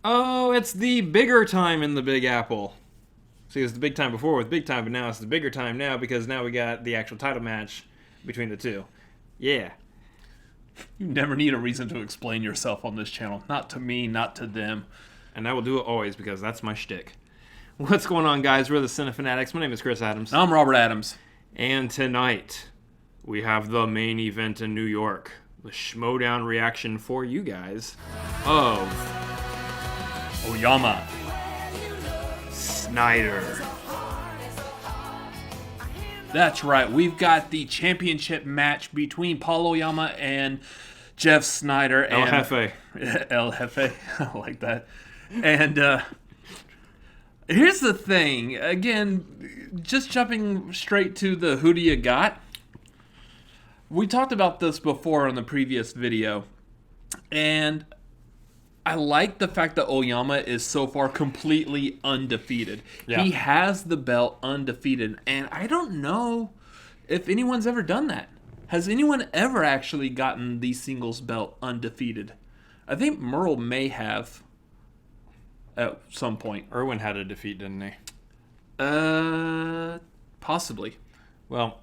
Oh, it's the bigger time in the Big Apple. See, it was the big time before with Big Time, but now it's the bigger time now because now we got the actual title match between the two. Yeah. You never need a reason to explain yourself on this channel. Not to me, not to them. And I will do it always because that's my shtick. What's going on, guys? We're the Cinefanatics. My name is Chris Adams. I'm Robert Adams. And tonight, we have the main event in New York. The Schmoedown reaction for you guys of Oyama. Sneider. That's right. We've got the championship match between Paul Oyama and Jeff Sneider. El Jefe. El Jefe. I like that. And here's the thing. Again, just jumping straight to the who do you got. We talked about this before on the previous video. And I like the fact that Oyama is so far completely undefeated. Yeah. He has the belt undefeated. And I don't know if anyone's ever done that. Has anyone ever actually gotten the singles belt undefeated? I think Merle may have at some point. Irwin had a defeat, didn't he? Possibly. Well,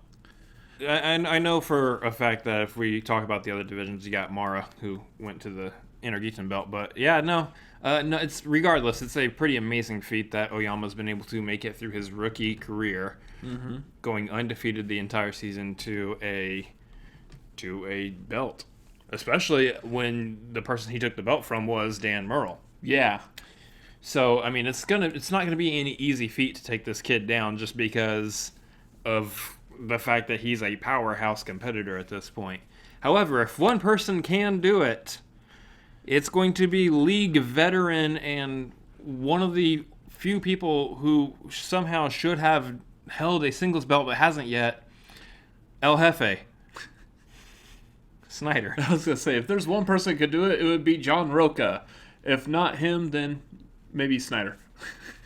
I know for a fact that if we talk about the other divisions, you got Mara, who went to the Intergeekdom belt. But yeah, no, it's regardless. It's a pretty amazing feat that Oyama's been able to make it through his rookie career, going undefeated the entire season to a belt. Especially when the person he took the belt from was Dan Merle. Yeah. So I mean, it's not gonna be any easy feat to take this kid down just because of the fact that he's a powerhouse competitor at this point. However, if one person can do it, it's going to be league veteran and one of the few people who somehow should have held a singles belt but hasn't yet, El Jefe. Sneider. I was going to say, if there's one person who could do it, it would be John Roca. If not him, then maybe Sneider.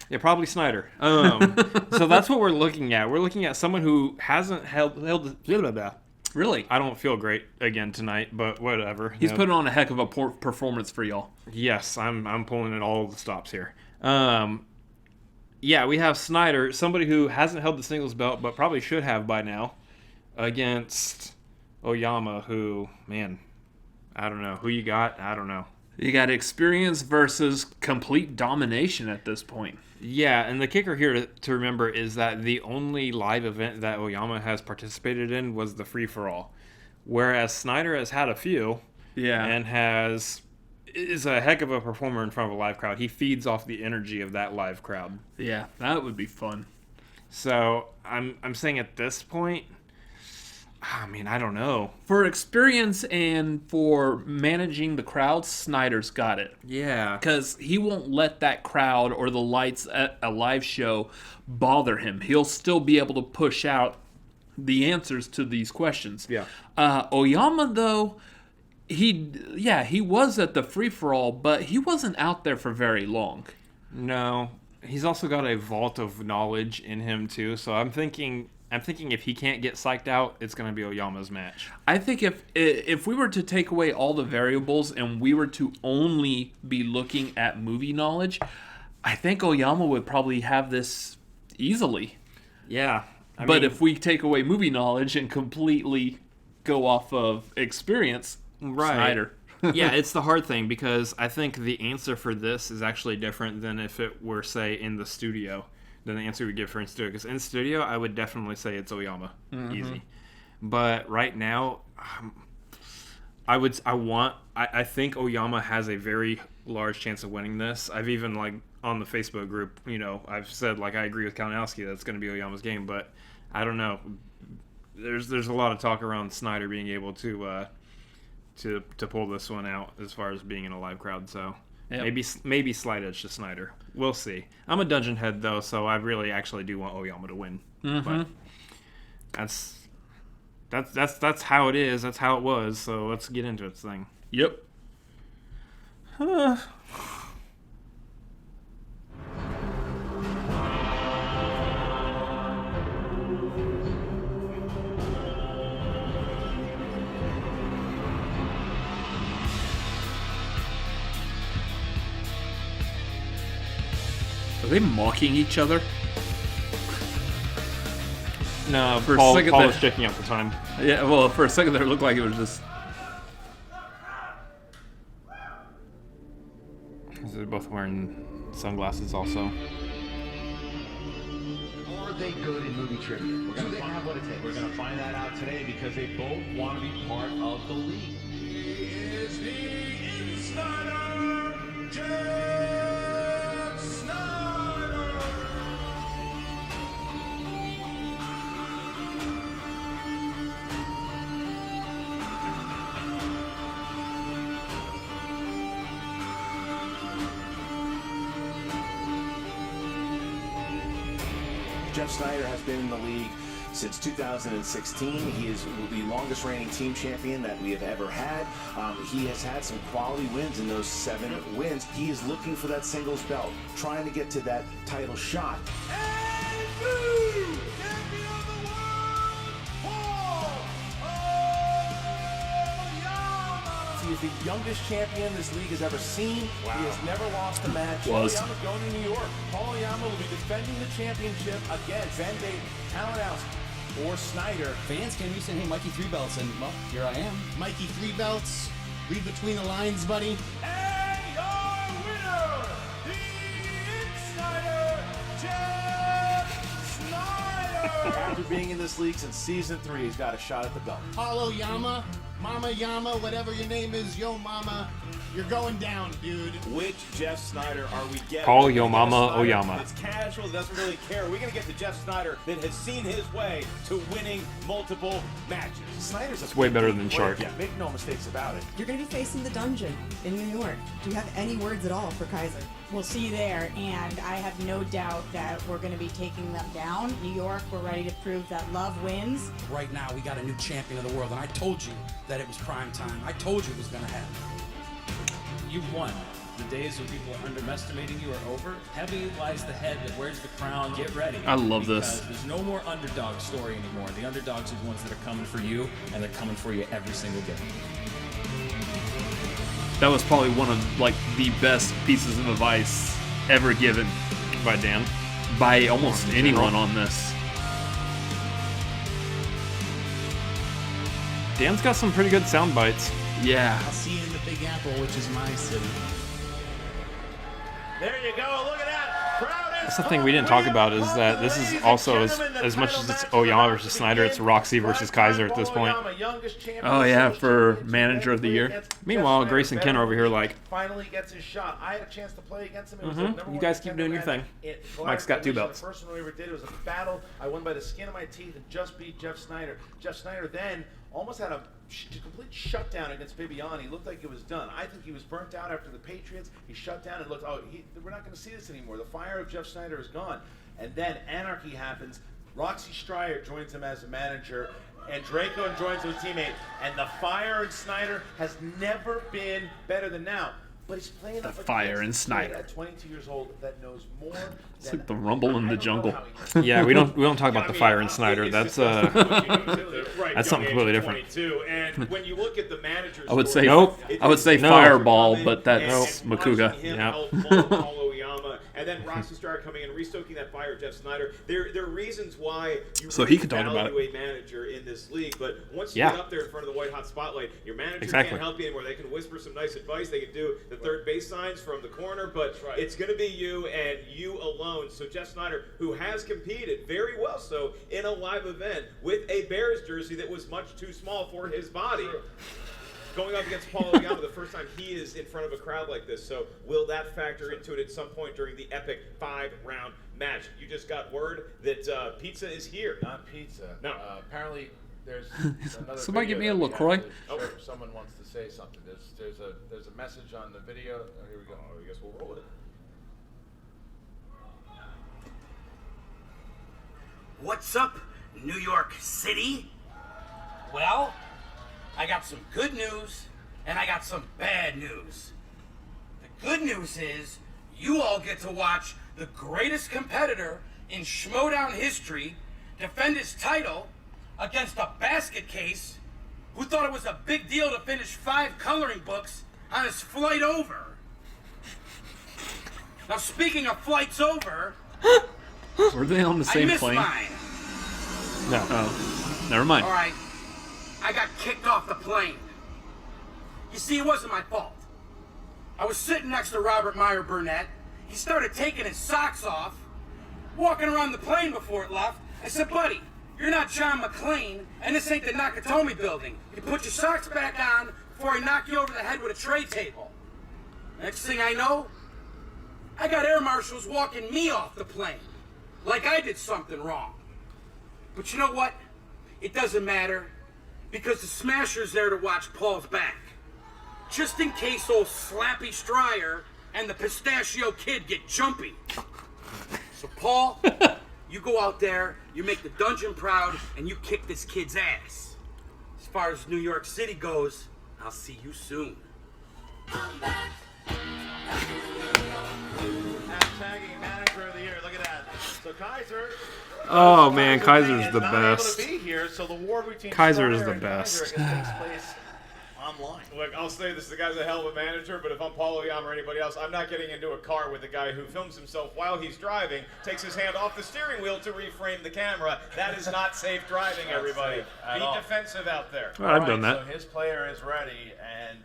Yeah, probably Sneider. So that's what we're looking at. We're looking at someone who hasn't held blah, blah, blah. Really? I don't feel great again tonight, but whatever. He's putting on a heck of a performance for y'all. Yes, I'm pulling at all the stops here. Yeah, we have Sneider, somebody who hasn't held the singles belt, but probably should have by now, against Oyama, who, man, I don't know. Who you got? I don't know. You got experience versus complete domination at this point. Yeah, and the kicker here to remember is that the only live event that Oyama has participated in was the free-for-all, whereas Sneider has had a few, and is a heck of a performer in front of a live crowd. He feeds off the energy of that live crowd. Yeah, that would be fun. So I'm saying at this point, I mean, I don't know. For experience and for managing the crowd, Snyder's got it. Yeah. Because he won't let that crowd or the lights at a live show bother him. He'll still be able to push out the answers to these questions. Yeah. Oyama, though, he was at the free-for-all, but he wasn't out there for very long. No. He's also got a vault of knowledge in him, too. So I'm thinking if he can't get psyched out, it's going to be Oyama's match. I think if we were to take away all the variables and we were to only be looking at movie knowledge, I think Oyama would probably have this easily. Yeah. But if we take away movie knowledge and completely go off of experience, Sneider. Yeah, it's the hard thing because I think the answer for this is actually different than if it were, say, in the studio. Than the answer we give for in studio. Because in studio, I would definitely say it's Oyama. Easy. But right now, I think Oyama has a very large chance of winning this. I've even, on the Facebook group, I've said, I agree with Kalinowski that it's going to be Oyama's game. But I don't know. There's a lot of talk around Sneider being able to pull this one out as far as being in a live crowd. So yep. Maybe slight edge to Sneider. We'll see. I'm a dungeon head though, so I really actually do want Oyama to win. But that's how it is. That's how it was. So let's get into this thing. Yep. Are they mocking each other? No, For a Paul second was there- checking out the time. Yeah, well, for a second there, it looked like it was just... They're both wearing sunglasses also. Are they good in movie trivia? Do they have what it takes? We're going to find that out today because they both want to be part of the league. He is the Insneider, Jeff Sneider. Jeff Sneider has been in the league since 2016. He is the longest reigning team champion that we have ever had. He has had some quality wins in those 7 wins. He is looking for that singles belt, trying to get to that title shot. And new champion of the world, Paul Oyama. He is the youngest champion this league has ever seen. He has never lost a match. Was. Oyama going to New York. Paul Oyama will be defending the championship against Van Dayton, Kalinowski, or Sneider. Fans came, you said, hey, Mikey 3 belts, and well, here I am. Mikey 3 belts. Read between the lines, buddy. And your winner, the Insneider, Jeff Sneider. After being in this league since season 3, he's got a shot at the belt. Paulo Yama, Mama Yama, whatever your name is, yo mama, you're going down, dude. Which Jeff Sneider are we getting? Call Yo Jeff Mama Sneider Oyama. It's casual, doesn't really care. We're going to get the Jeff Sneider that has seen his way to winning multiple matches. Snyder's It's way better than Shark. Yeah, make no mistakes about it. You're going to be facing the dungeon in New York. Do you have any words at all for Kaiser? We'll see you there, and I have no doubt that we're going to be taking them down. New York, we're ready to prove that love wins. Right now, we got a new champion of the world, and I told you that it was prime time. I told you it was going to happen. You've won. The days of people underestimating you are over. Heavy lies the head that wears the crown. Get ready. I love this. Because there's no more underdog story anymore. The underdogs are the ones that are coming for you, and they're coming for you every single game. That was probably one of, like, the best pieces of advice ever given By Dan. by almost In anyone general. on this. Dan's got some pretty good sound bites. Yeah. I'll see you in the Big Apple, which is my city. There you go. Look at that. Crowd is That's the thing we didn't talk about is that this is also as much as it's Oyama versus Sneider, it's Roxy versus Kaiser at this point. Oh, yeah, for manager of the year. Meanwhile, Grace and Ken are over here like, finally gets his shot. I had a chance to play against him. It was a Mhm. number You one guys keep contender doing your match. thing. It- Mike's got 2 belts. The first one we ever did, it was a battle. I won by the skin of my teeth and just beat Jeff Sneider. Jeff Sneider then almost had a complete shutdown against Bibiani. He looked like it was done. I think he was burnt out after the Patriots. He shut down and looked, we're not going to see this anymore. The fire of Jeff Sneider is gone. And then anarchy happens. Roxy Stryer joins him as a manager, and Draco joins him as a teammate. And the fire in Sneider has never been better than now. But he's playing The up fire against in a kid Sneider. at 22 years old that knows more. It's like the rumble in the jungle. yeah, we don't talk about the fire in Sneider. That's Right, that's something completely different. 22. And when you look at the manager's I would say, story, Nope. I would say No. Fireball, but that's and Makuga. watching him Yeah. outpull Paul Oyama, and then Roxy Stryer coming in, restoking that fire of Jeff Sneider. There are reasons why you So really he could talk about value a manager in this league, but once you Yeah. get up there in front of the white hot spotlight, your manager Exactly. can't help you anymore. They can whisper some nice advice, they can do the third base signs from the corner, but it's going to be you and you alone. So Jeff Sneider, who has competed very well so in a live event with a Bears jersey that was much too small for his body, going up against Paul Oyama the first time he is in front of a crowd like this. So will that factor into it at some point during the epic 5-round match? You just got word that pizza is here. Not pizza. No. Apparently, there's another. Somebody video give me a that we LaCroix. have to show if someone wants to say something. There's a message on the video. Oh, here we go. Oh, I guess we'll roll with it. What's up, New York City? Well, I got some good news and I got some bad news. The good news is you all get to watch the greatest competitor in Schmoedown history defend his title against a basket case who thought it was a big deal to finish 5 coloring books on his flight over. Now Now, speaking of flights over, Were they on the I same missed plane? mine. No. Oh, never mind. All right, I got kicked off the plane. You see, it wasn't my fault. I was sitting next to Robert Meyer Burnett. He started taking his socks off, walking around the plane before it left. I said, buddy, you're not John McClane, and this ain't the Nakatomi building. You put your socks back on before I knock you over the head with a tray table. Next thing I know, I got air marshals walking me off the plane, like I did something wrong. But you know what? It doesn't matter, because the Smasher's there to watch Paul's back. Just in case old Slappy Stryer and the Pistachio Kid get jumpy. So Paul, you go out there, you make the dungeon proud, and you kick this kid's ass. As far as New York City goes, I'll see you soon. Tagging manager of the year. Look at that. So Kaiser. Oh man, Kaiser's the not best. able to be here, so the war between Kaiser is Sneider the and best. Kaiser, I guess, takes place online. Look, I'll say this: the guy's a hell of a manager. But if I'm Paul Oyama or anybody else, I'm not getting into a car with a guy who films himself while he's driving, takes his hand off the steering wheel to reframe the camera. That is not safe driving, everybody. Be defensive out there. Well, I've done that. So his player is ready, and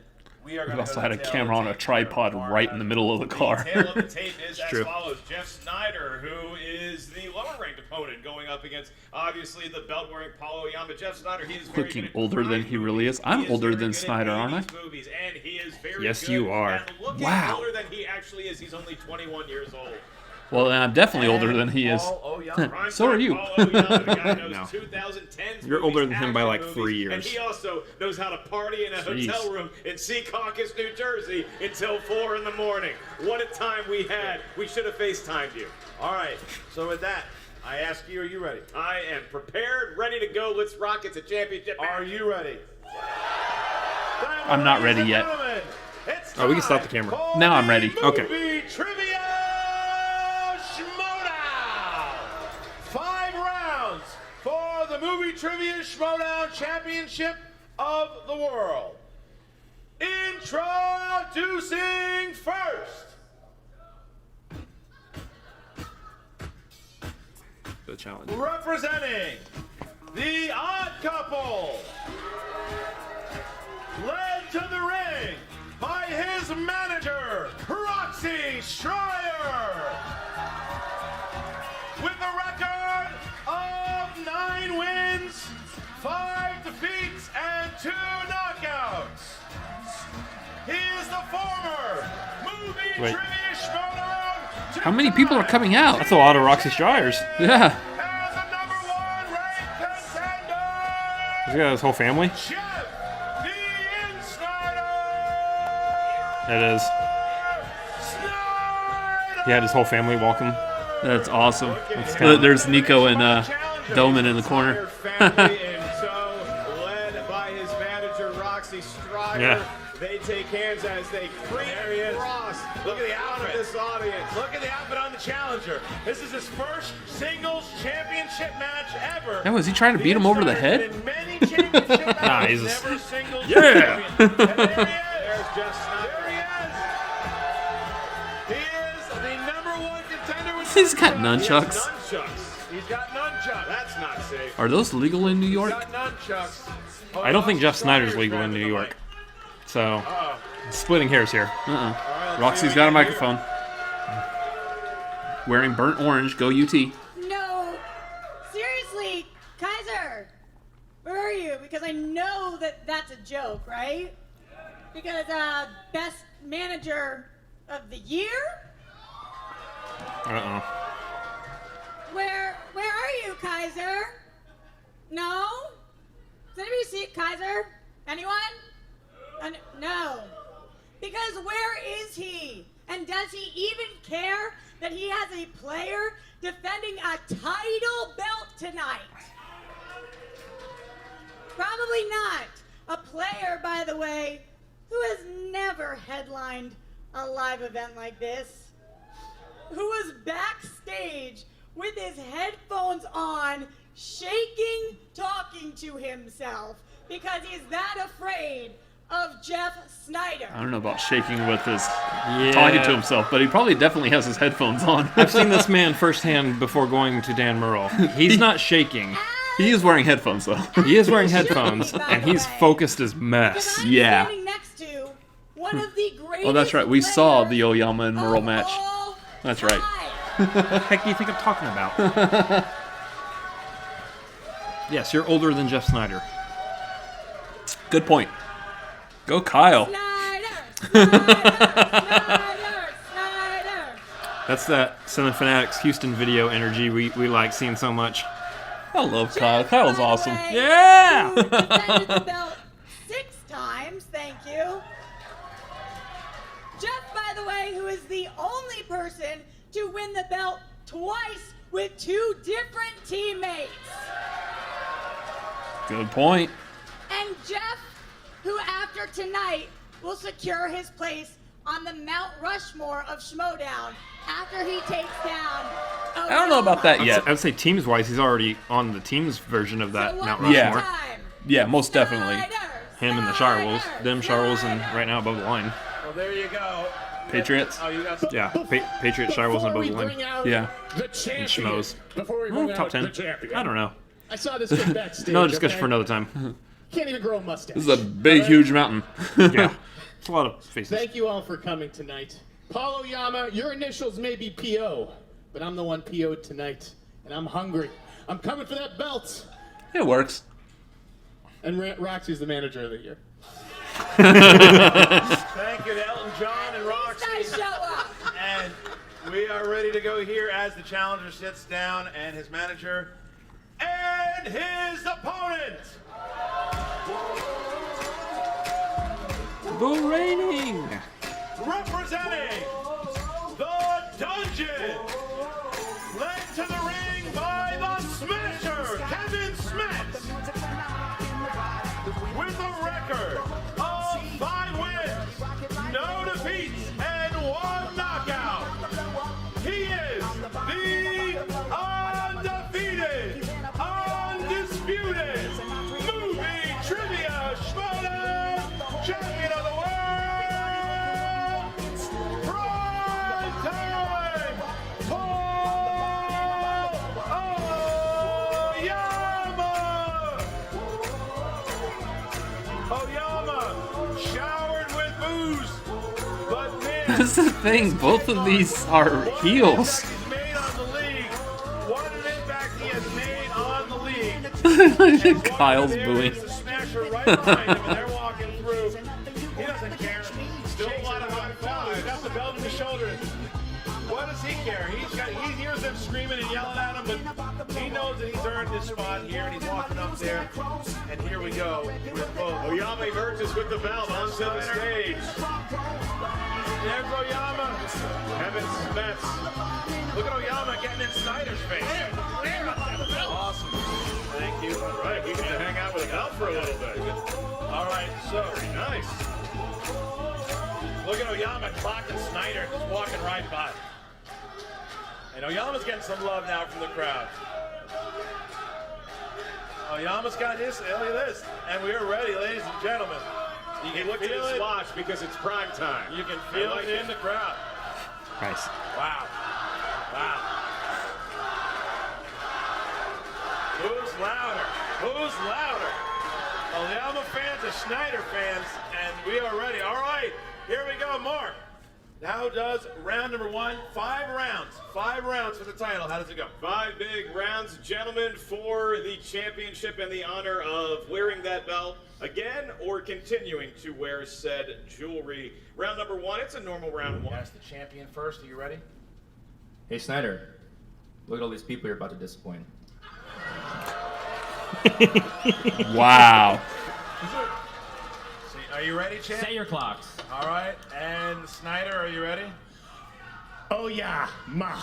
we are going We've to also had a camera on a tripod right in the middle of the car. The tale of the tape is as true. follows. Jeff Sneider, who is the lower-ranked opponent, going up against, obviously, the belt-wearing Paul Oyama. Jeff Sneider, he is very Looking good at older than he really is. I'm older than Sneider, aren't I? movies, and he is very Yes, good you are. at looking Wow. older than he actually is. He's only 21 years old. Well, then I'm definitely older than he is. So are you. Paul Oyama, the guy knows No. 2010's You're older movies, than him by, like, action 3 movies, years. And he also knows how to party in a Jeez. hotel room in Secaucus, New Jersey until 4 in the morning. What a time we had. We should have FaceTimed you. All right. So with that, I ask you, are you ready? I am prepared, ready to go. Let's rock. It's a championship match. Are you ready? I'm not ready yet. Oh, we can stop the camera. Now I'm ready. Okay. Movie Trivia Schmoedown. 5 rounds for the Movie Trivia Schmoedown Championship of the World. Introducing first. The challenge. Representing the Odd Couple, led to the ring by his manager, Roxy Stryer, with a record of 9 wins, 5 defeats, and 2 knockouts. He is the former Movie Wait. Trivia Schmoedown. How many people are coming out? That's a lot of Roxy Stryers. Yeah. As the number 1 ranked contender, He's got his whole family. Jeff the Insneider. It is. Sneider. He had his whole family walk him. That's awesome. kinda- There's Nico and Doman in the corner. Family in tow, led by his manager, Roxy Stryer. Yeah. They take hands as they creep across. Look at the front outfit. of this audience. Look at the outfit on the challenger. This is his first singles championship match ever. Yeah, was he trying to beat him over the head? In many championship matches, Nah, he's just- never singles Yeah. champion. And there he is. There's Jeff Sneider. There he is. He is the number 1 contender with He's got nunchucks. nunchucks. He's got nunchucks. That's not safe. Are those legal in New He's York? got nunchucks. Oh, I don't think Jeff Roxy Snyder's Stryer's legal in grabbing New the York. mic. So, splitting hairs here. Roxy's got a microphone. Wearing burnt orange. Go UT. No, seriously, Kaiser, where are you? Because I know that that's a joke, right? Because best manager of the year. Uh-oh. Where are you, Kaiser? No? Does anybody see Kaiser? Anyone? No. Because where is he? And does he even care that he has a player defending a title belt tonight? Probably not. A player, by the way, who has never headlined a live event like this, who was backstage with his headphones on, shaking, talking to himself because he's that afraid of Jeff Sneider. I don't know about shaking with his talking to himself, but he probably definitely has his headphones on. I've seen this man firsthand before going to Dan Murrell. He's not shaking. He is wearing headphones, though. He is wearing headphones, and he's focused as mess. I'm standing next to one of the greatest Oh, that's right. We saw the Oyama and Murrell match. That's right. What the heck do you think I'm talking about? Yes, you're older than Jeff Sneider. Good point. Go Kyle. That's that Cinefanatics Houston video energy we like seeing so much. I love Kyle. Kyle's awesome. Yeah! Who defended the belt 6 times, thank you. Jeff, by the way, who is the only person to win the belt twice with 2 different teammates. Good point. And Jeff, who after tonight will secure his place on the Mount Rushmore of Schmoedown after he takes down I don't know about that yet. I would say teams-wise, he's already on the teams version of that Mount Rushmore. Yeah, most definitely. Him and the Shirewolves. Them Shirewolves and right now above the line. Well, there you go. Patriots? Oh, you got Yeah, Patriots, Shirewolves, and above the line. Yeah. The And champion. Schmoes. Before we bring Top out 10. the champion. I don't know. I saw this kid backstage. No discussion for okay? another time. Can't even grow a mustache. This is a big, All right? huge mountain. Yeah. It's a lot of faces. Thank you all for coming tonight. Paul Oyama, your initials may be P.O., but I'm the one P.O.'d tonight, and I'm hungry. I'm coming for that belt. It works. And Roxy's the manager of the year. Thank you to Elton John and Roxy. Show up. And we are ready to go here as the challenger sits down and his manager and his opponent. The reigning. Representing the Dungeon, led to the ring by the Smasher, Kevin Smith, with a record of 5 wins, no defeats, and 1 knockout. He is the undefeated, undisputed, movie trivia Schmoedown champion of the world. Primetime, Paul Oyama. Oyama, showered with booze, but man, That's the thing. Both of these are heels. he's made on the league. What an impact he has made on the league. Kyle's booing. The Smasher right behind him, and they're walking through. He doesn't care. Still a lot of high fives. Got the belt on his shoulder. What does he care? He hears them screaming and yelling at him, but he knows that he's earned his spot here, and he's walking up there. And here we go with both. Oyama emerges with the belt onto the stage. There's Oyama. Kevin Smith. Look at Oyama getting in Snyder's face. Awesome. Thank you. All right, we get to hang out with the belt for a little bit. All right, so Very nice. look at Oyama clocking Sneider, just walking right by. And Oyama's getting some love now from the crowd. Oyama's got his, look at this. And we are ready, ladies and gentlemen. You He can looked at feel his it. watch because it's prime time. You can feel I like it in the crowd. Nice. Wow. Wow. Who's louder? Who's louder? Oyama fans or Sneider fans? And we are ready. All right, here we go, Mark. How does round number 1, 5 rounds. 5 rounds for the title. How does it go? 5 big rounds, gentlemen, for the championship and the honor of wearing that belt again or continuing to wear said jewelry. Round number 1, it's a normal round 1. Ask the champion first. Are you ready? Hey Sneider, look at all these people you're about to disappoint. Wow. Are you ready, champ? Set your clocks. All right, and Sneider, are you ready? Oh yeah, ma.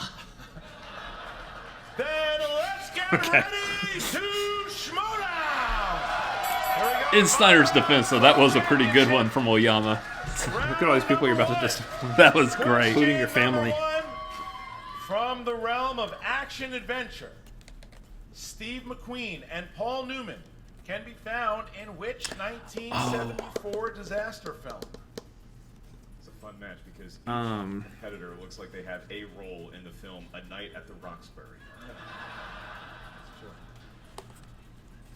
Then let's get ready to Schmoedown! Here we go. In Snyder's defense, though, that was a pretty good one from Oyama. Look at all these people you're about to just... That was great. Including your family. From the realm of action adventure, Steve McQueen and Paul Newman can be found in which 1974 disaster film? It's a fun match because each competitor looks like they have a role in the film A Night at the Roxbury. That's true.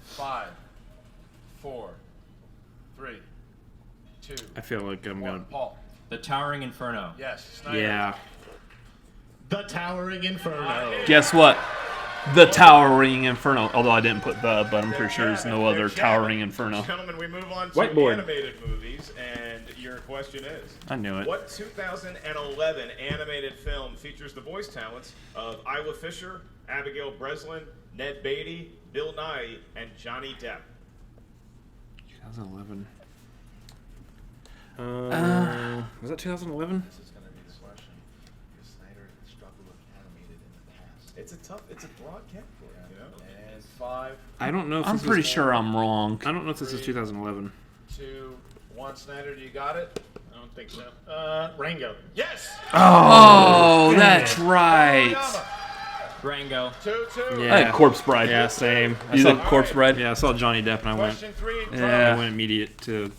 5, 4, 3, 2. I feel like I'm going to... Paul. The Towering Inferno. Yes. Sneider. Yeah. The Towering Inferno. Guess what? The Towering Inferno. Although I didn't put the, but I'm pretty sure there's no other Towering Inferno. Gentlemen, we move on to Whiteboard. animated movies, and your question is... I knew it. What 2011 animated film features the voice talents of Isla Fisher, Abigail Breslin, Ned Beatty, Bill Nighy, and Johnny Depp? 2011. Was that 2011? This is going to be the question. Because Sneider struggled with animated in the past. It's a broad category, you know? And 5, I don't know if I'm this pretty is... sure I'm wrong. I don't know if this is 2011. 2, 1. Sneider, do you got it? I don't think so. Rango. Yes! Oh, that's right. Rango. 2-2. Yeah. I had Corpse Bride. Yeah, same. You said Corpse Bride? Yeah, I saw Johnny Depp and I went... Question 3. I went immediate to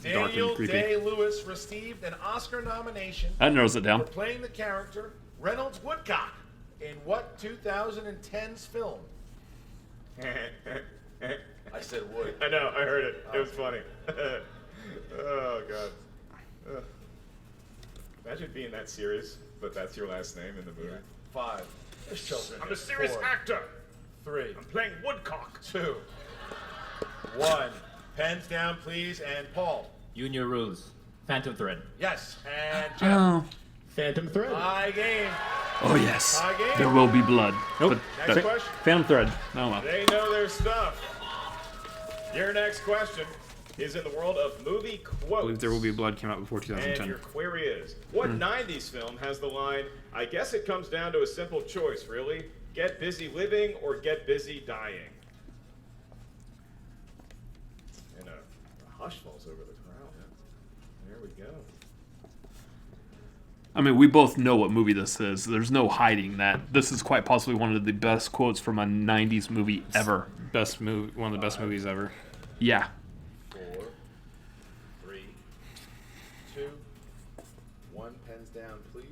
dark Daniel and creepy. Day-Lewis received an Oscar nomination That narrows it for down. playing the character Reynolds Woodcock in what 2010's film? I said wood. I know, I heard it. It was funny. Oh, God. Ugh. Imagine being that serious, but that's your last name in the movie. 5. There's children. I'm a serious 4, actor. 3, I'm playing Woodcock. 2, 1. Pens down, please. And Paul. You and your rules. Phantom Thread. Yes. And Jeff. Oh. Phantom Thread. Tie game. Oh, yes. Tie game. There will be blood. Nope. Next question. Phantom Thread. Oh, well. They know their stuff. Your next question is in the world of movie I quotes. believe There Will Be Blood came out before And 2010. your query is, what 90s film has the line, I guess it comes down to a simple choice, really? Get busy living or get busy dying? And a hush falls over the crowd. There we go. I mean, we both know what movie this is. There's no hiding that. This is quite possibly one of the best quotes from a 90s movie ever. Best movie, one of the best movies ever. Yeah. 4, 3, 2, 1. Pens down, please.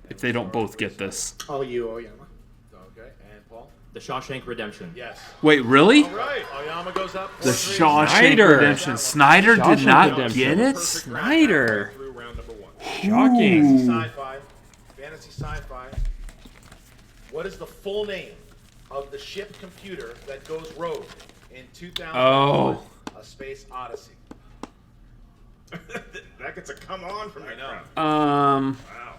If they don't both get this. All you, Oyama. Okay. And Paul. The Shawshank Redemption. Yes. Wait, really? All right. Oyama goes up. The 4-3. Shawshank Sneider. Redemption. Sneider did Shawshank not Redemption. get it? Sneider. Through round number 1. Shocking. Fantasy sci-fi. Fantasy sci-fi. What is the full name of the ship computer that goes rogue in 2001? Oh. A Space Odyssey. That gets a come on from that crowd. Um, Wow.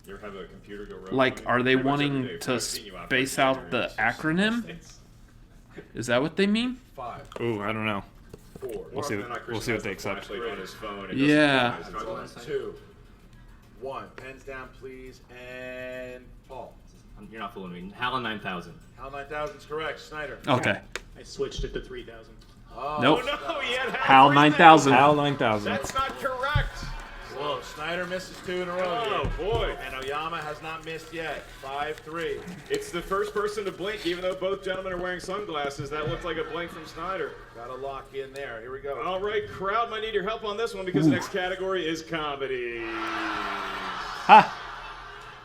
You ever have a computer go rogue? like, are they Pretty much every wanting day, to I've seen you operate space out the computers. acronym? Is that what they mean? 5, Ooh, I don't know. 4, We'll see. We'll see what they accept. Flashlight on his phone and Yeah. doesn't realize it's on. 2, 1. Pens down, please. And Paul. You're not fooling me. HAL 9000. HAL 9000 is correct. Snyder. Okay. I switched it to 3000. Oh, Nope. Oh no, he had HAL 9000. HAL 9000. That's not correct. Whoa, Snyder misses 2 in a row. Oh here. boy. And Oyama has not missed yet. 5-3. It's the first person to blink, even though both gentlemen are wearing sunglasses. That looks like a blink from Sneider. Got to lock in there. Here we go. All right, crowd might need your help on this one because the next category is comedy. Ha!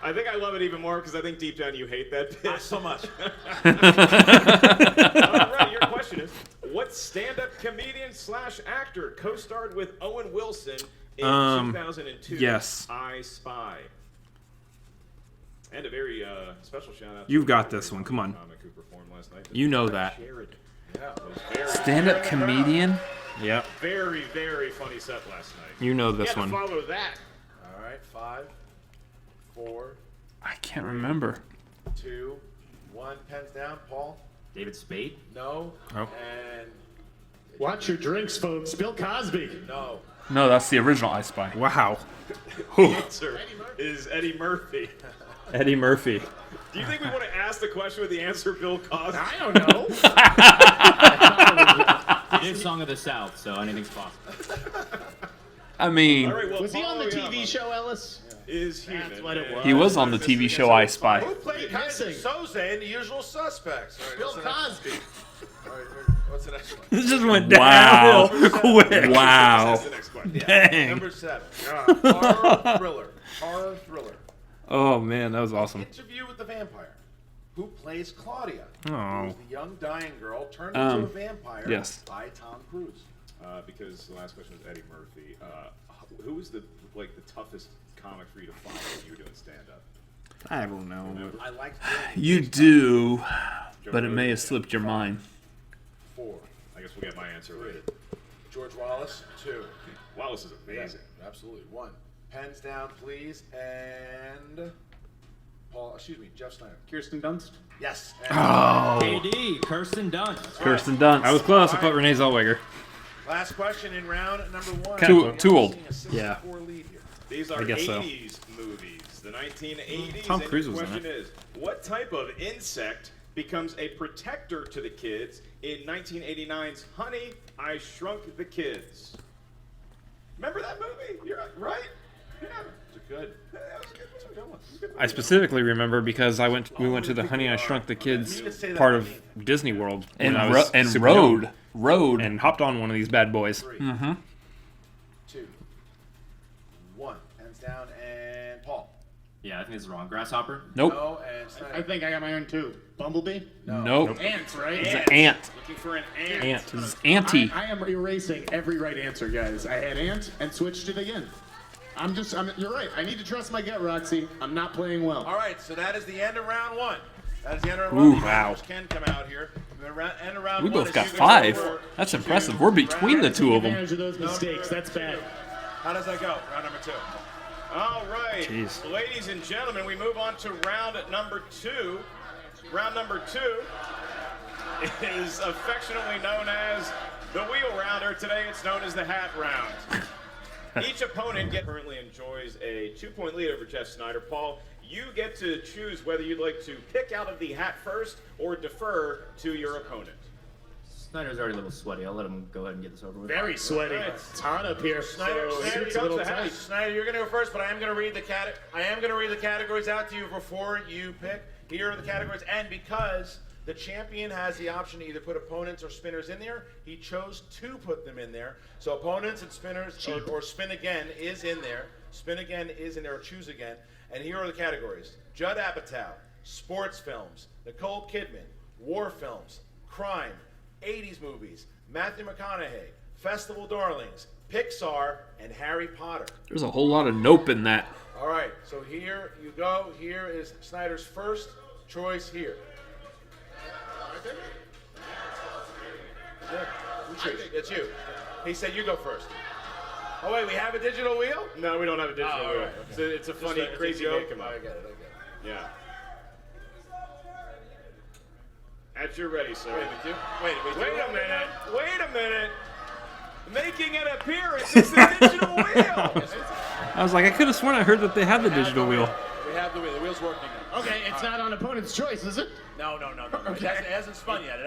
I think I love it even more because I think deep down you hate that bit. Not so much. All right, your question is, what stand-up comedian / actor co-starred with Owen Wilson in 2002? Yes. I Spy. And a very special shout out. You've to got the this one. Come on. comic who performed last night. You know that. Sheridan. Yeah, it was very, Stand-up comedian? Yep. very, very funny set last night. You know this You had to one. follow that. All right, 5, 4, I can't remember. 2, 1. Pens down. Paul. David Spade. No. Oh. And Watch your drinks, folks. Bill Cosby. no. No, that's the original I Spy. Wow. The answer is Eddie Murphy. Eddie Murphy. Do you think we want to ask the question with the answer Bill Cosby? I don't know. He did Song of the South, so anything's possible. I mean, All right, well, Was he on the Paul Oyama. TV show, Ellis? is human. That's what it was. He was on the TV show I Spy. Who played Kaiser Soze in The Usual Suspects? All right, Bill what's the next Cosby. one? All right, what's the next one? This just went Wow. downhill quick. Wow. That's the next question. Dang. Number 7. Horror thriller. Horror thriller. Oh man, that was awesome. Interview with the Vampire. Who plays Claudia? Oh. Who's the young dying girl turned into a vampire yes. by Tom Cruise? Because the last question was Eddie Murphy. Who was the toughest comic for you to find when you were doing stand-up? I don't know. I liked You do, but it may have slipped your mind. 4. I guess we'll get my answer later. George Wallace. 2. Wallace is amazing. Yeah, absolutely. 1. Pens down, please. And Jeff Sneider. Kirsten Dunst. Yes. Oh. KD, Kirsten Dunst. Kirsten Dunst. I was close. I put Renee Zellweger. Last question in round number 1. Too old. Yeah. These are I guess so. 80s movies. The 1980s. Tom Cruise and was the in question is, what type of insect becomes a protector to the kids in 1989's Honey, I Shrunk the Kids? Remember that movie? You're right? Yeah. It's good. That was a good one. I specifically remember because we went to the Honey I Shrunk the Kids part of Disney World when I was super young. rode and hopped on one of these bad boys. 3, Mm-hmm. 2, 1. Hands down, and Paul. Yeah, I think this is wrong. Grasshopper? Nope. No, and Snyder. I think I got my own too. Bumblebee? Nope. Ants, right? It's an ant. Looking for an ant. Ant. It's anti. I am erasing every right answer, guys. I had ant and switched it again. You're right. I need to trust my gut, Roxy. I'm not playing well. All right, so that is the end of round 1. That is the end of round Ooh, 1. wow. Can come out here. The end of round We 1 both is got you go 5. over That's to impressive. We're between the round- two of them. Advantage of those mistakes. That's bad. How does that go? Round number 2. All right, Jeez. ladies and gentlemen, we move on to round number 2. Round number 2 is affectionately known as the wheel rounder. Today it's known as the hat round. Each opponent currently enjoys a 2-point lead over Jeff Sneider. Paul, you get to choose whether you'd like to pick out of the hat first or defer to your opponent. Snyder's already a little sweaty. I'll let him go ahead and get this over with. Very sweaty. Right. It's hot up here. Snyder, So Snyder it's a comes little to tight. Snyder, you're going to go first, but I am going to read the categories out to you before you pick. Here are the categories, and because the champion has the option to either put opponents or spinners in there, he chose to put them in there. So opponents and spinners or spin again is in there. Spin again is in there, or choose again. And here are the categories: Judd Apatow, sports films, Nicole Kidman, war films, crime, 80s movies, Matthew McConaughey, festival darlings, Pixar, and Harry Potter. There's a whole lot of nope in that. All right, so here you go. Here is Snyder's first choice here. Yeah, it's you. He said you go first. Oh wait, we have a digital wheel? No, we don't have a digital wheel. right, It's a funny, crazy joke. make 'em up. I get it. Yeah. As you're ready, sir. Wait a minute. Making an appearance is the digital wheel. I was like, I could have sworn I heard that they had the digital wheel. We have the wheel. The wheel's working now. Okay, it's not on opponent's choice, is it? No. Okay. It hasn't spun yet.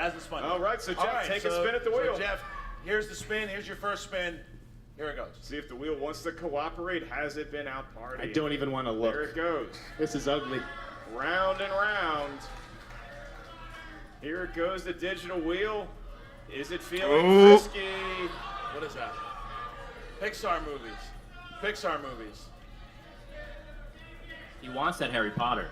All right, so Jeff, take a spin at the wheel. So Jeff, here's the spin. Here's your first spin. Here it goes. See if the wheel wants to cooperate. Has it been out partying? I don't even want to look. There it goes. This is ugly. Round and round. Here it goes, the digital wheel. Is it feeling frisky? What is that? Pixar movies. He wants that Harry Potter.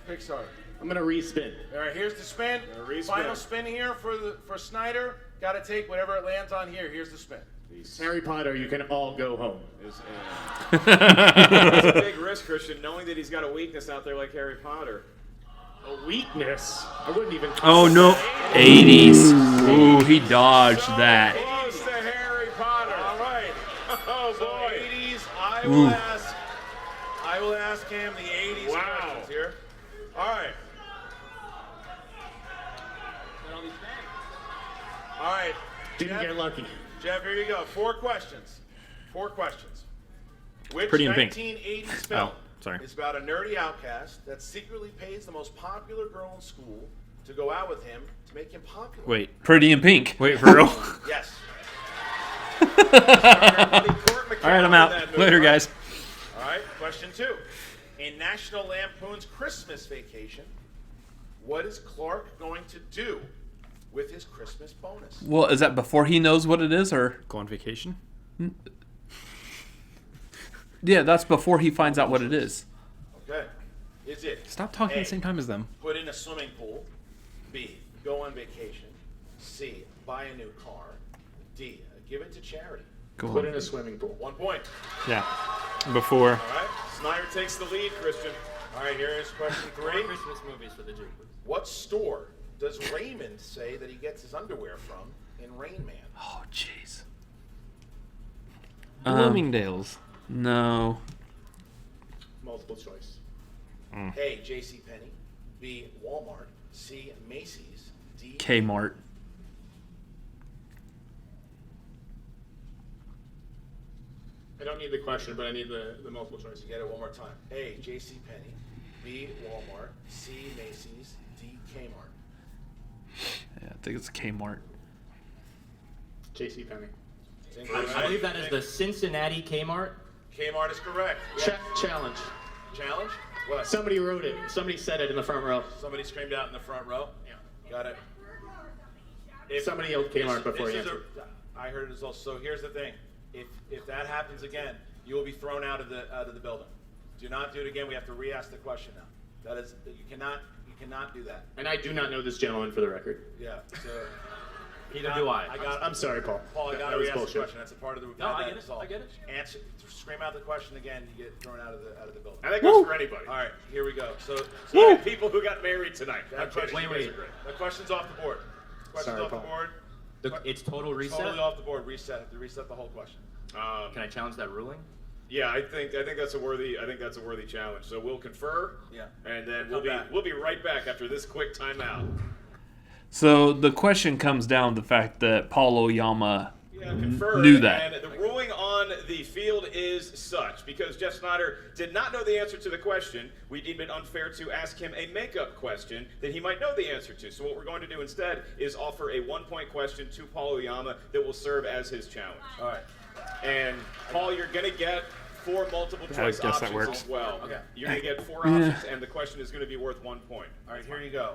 Pixar. I'm gonna respin. All right, here's the spin. Final spin here for Snyder. Got to take whatever it lands on here. Here's the spin. Harry Potter, you can all go home. It's a big risk, Christian, knowing that he's got a weakness out there like Harry Potter. A weakness? I wouldn't even. Oh no. 80s. Ooh, he dodged that. Close to Harry Potter. All right. Oh boy. 80s. I will ask him the 80s questions here. All right. All right. Didn't get lucky. Jeff, here you go. 4 questions. Which Pretty in Pink. 1980s film sorry. is about a nerdy outcast that secretly pays the most popular girl in school to go out with him to make him popular? Wait. Pretty in Pink. Wait, for real? Yes. All right, I'm out. Later, guys. All right. Question 2. In National Lampoon's Christmas Vacation, what is Clark going to do with his Christmas bonus? Well, is that before he knows what it is, or Go on vacation? yeah, that's before he finds out what it is. Okay. Is it Stop talking A, at the same time as them. put in a swimming pool, B, go on vacation, C, buy a new car, D, give it to charity? Go Put on. in a swimming pool. 1 point. Yeah. Before. All right. Snyder takes the lead, Christian. All right, here is question 3. Christmas movies for the Jew. What store does Raymond say that he gets his underwear from in Rain Man? Oh, jeez. Bloomingdale's. No. Multiple choice. A, JCPenney, B, Walmart, C, Macy's, D, Kmart. I don't need the question, but I need the multiple choice. Get it one more time. A, JCPenney, B, Walmart, C, Macy's, D, Kmart. Yeah, I think it's Kmart. JCPenney. I believe that is the Cincinnati Kmart. Kmart is correct. Challenge. Challenge? What? Somebody wrote it. Somebody said it in the front row. Somebody screamed out in the front row? Yeah. Got it. Somebody yelled Kmart before he answered. I heard it as well. So here's the thing. If that happens again, you will be thrown out of the building. Do not do it again. We have to re-ask the question now. That is, you cannot do that. And I do not know this gentleman for the record. Yeah. So Neither do I. I'm sorry, Paul. Paul, I got to That was re-ask the bullshit. question. That's a part of the. No, I get it. I get it. Answer. Scream out the question again. You get thrown out of the building. I think that's for anybody. All right, here we go. So Even people who got married tonight. that question, Wait. The question's off the board. Question's Sorry, off the Paul. board. It's total reset. Totally off the board. Reset. Have to reset the whole question. Can I challenge that ruling? Yeah, I think that's a worthy challenge. So we'll confer. Yeah. And then We'll come back. we'll be right back after this quick timeout. So the question comes down to the fact that Paul Oyama Confirmed, knew that. And the ruling on the field is such. Because Jeff Sneider did not know the answer to the question, we deemed it unfair to ask him a makeup question that he might know the answer to. So what we're going to do instead is offer a 1-point question to Paul Oyama that will serve as his challenge. All right. And Paul, you're going to get 4 multiple choice guess that options works. as well. Okay. You're going to get 4 options, and the question is going to be worth 1 point. All right, here you go.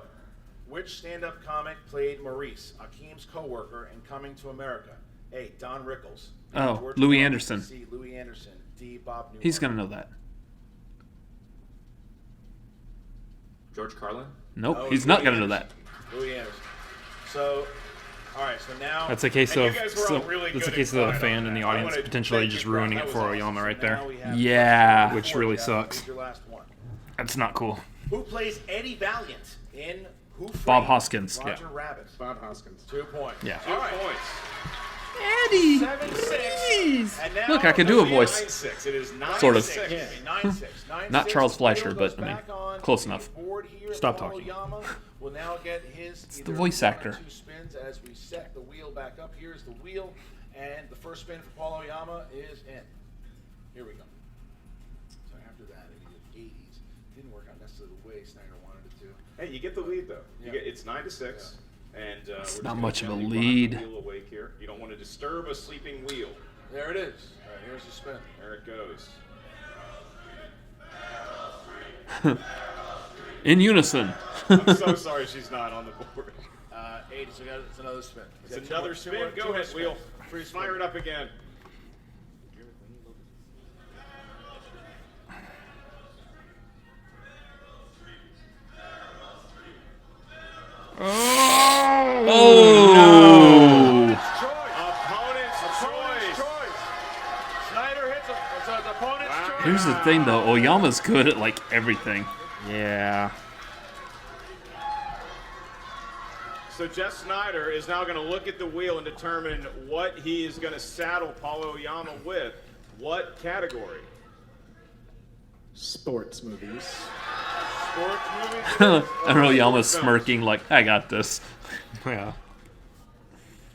Which stand-up comic played Maurice, Akeem's co-worker in Coming to America? A, Don Rickles. B, Oh, George Louis Carlin. Anderson. C, Louis Anderson. D, Bob Newhart. He's gonna know that. George Carlin? Nope, No, he's it's not Louis gonna know Anderson. that. Louis Anderson. So, all right, so now... That's a case And of you guys were all really that's a good case and of the quiet fan on in the that. I audience wanna potentially thank just you, Carl. ruining That it was for awesome. Oyama right Now there. we have Yeah. Which really sucks. Here's your last one. That's not cool. Who plays Eddie Valiant in Who Framed Bob Hoskins. Roger Rabbit? Bob Hoskins. 2 points. Yeah. 2 points. Eddie! 7-6. And now Look, I can do a voice. 9-6. It is 9-6. Sort of. Yeah, 9-6. 9-6. Not Charles Fleischer, The wheel goes but, I mean, back on close the enough. board here. Stop Paul talking. Oyama will now get his the either voice 1 or actor. 2 spins as we set the wheel back up. Here's the wheel, and the first spin for Paul Oyama is in. Here we go. So after that, it is 80s. Didn't work out necessarily the way Snyder wanted it to. Hey, you get the lead though. Yeah. It's 9-6, and we're just not gonna much of a gently rock lead. The wheel awake here. You don't want to disturb a sleeping wheel. There it is. All right, here's the spin. There it goes. In unison. I'm so sorry she's not on the board. 80, so it's another spin. It's another spin. Go ahead, wheel. Fire it up again. Oh! Opponent's choice. Snyder hits him. It's his opponent's choice. Here's the thing, though. Oyama's good at, like, everything. Yeah. So Jeff Sneider is now going to look at the wheel and determine what he is going to saddle Paulo Oyama with. What category? Sports movies. Sports movies? And Oyama's smirking like, I got this. Yeah.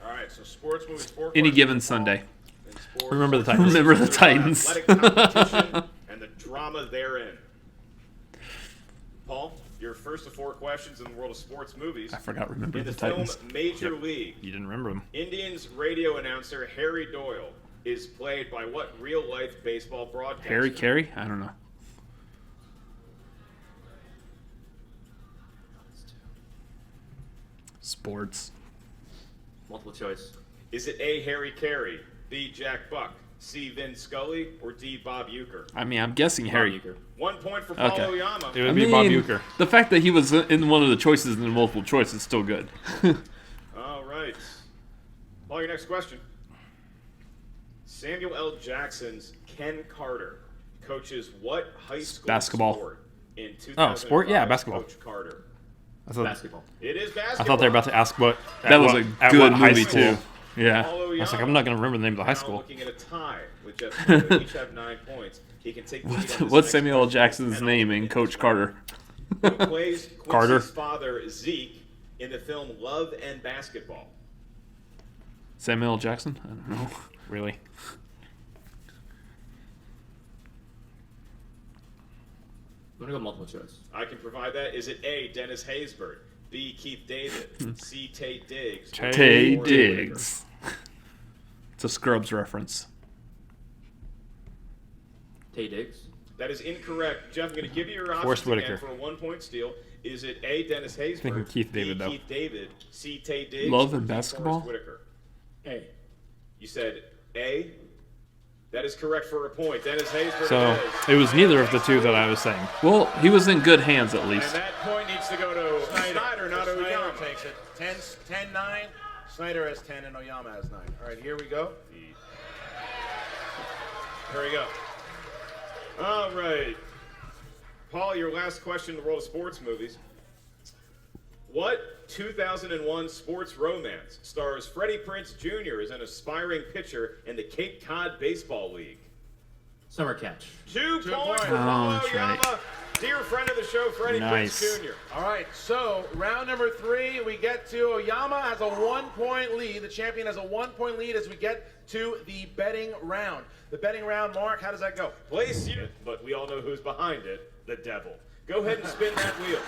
All right, so sports movies. 4 Any questions given for Paul. Sunday. And sports- Remember the Titans. Remember the Titans. Athletic competition and the drama therein. Paul, your first of 4 questions in the world of sports movies. I forgot Remember In the the film Titans. Major League, You didn't remember them. Indians radio announcer Harry Doyle is played by what real-life baseball broadcaster? Harry Carey? I don't know. Sports. Multiple choice. Is it A. Harry Carey, B. Jack Buck, C. Vin Scully, or D. Bob Uecker? I mean, I'm guessing Harry. 1 point for Paul Oyama. It would be Bob Uecker. The fact that he was in one of the choices in the multiple choice is still good. All right. Paul, your next question. Samuel L. Jackson's Ken Carter coaches what high school Basketball. sport in 2005? Oh, sport? Yeah, basketball. Coach Carter. I thought, Basketball. It is basketball. I thought they were about to ask what. That was a good movie, too. Yeah. Paul I was like, Oyama I'm not going to remember the name of the high now school. looking at a tie with Jeff Sneider. Each have 9 points. He can take the lead on this What's next Samuel L. question Jackson's and name in ultimately Coach Carter? He plays Quincy's Carter. father, Zeke, in the film Love and Basketball. Samuel L. Jackson? I don't know. Really? I'm gonna go multiple choice. I can provide that. Is it A. Dennis Haysbert, B. Keith David, C. Tate Diggs, or Tay D. Forrest Whitaker? Diggs. It's a Scrubs reference. Tay Diggs. That is incorrect. Jeff, I'm going to give you your Forrest options again Whitaker. for a 1 point steal. Is it A. Dennis Haysbert, Thinking Keith David, B. though. Keith David, C. Tate Diggs, Love or and D. Basketball? Forrest Whitaker? A. You said A. That is correct for a point. Dennis Haysbert. So it is. it was neither of the two that I was saying. Well, he was in good hands at And least. that point needs to go to Sneider, not Sneider Oyama. takes it. 10-9. Sneider has 10 and Oyama has 9. All right, here we go. Here we go. All right. Paul, your last question in the world of sports movies. What 2001 sports romance stars Freddie Prinze Jr. as an aspiring pitcher in the Cape Cod Baseball League? Summer Catch. 2 2 points points. for Paul that's right. Oyama. Dear friend of the show, Freddie Nice. Prinze Jr. All right, so round number 3, we get to Oyama has a 1 point lead. The champion has a 1 point lead as we get to the betting round. The betting round, Mark, how does that go? Place you, but we all know who's behind it, the devil. Go ahead and spin that wheel.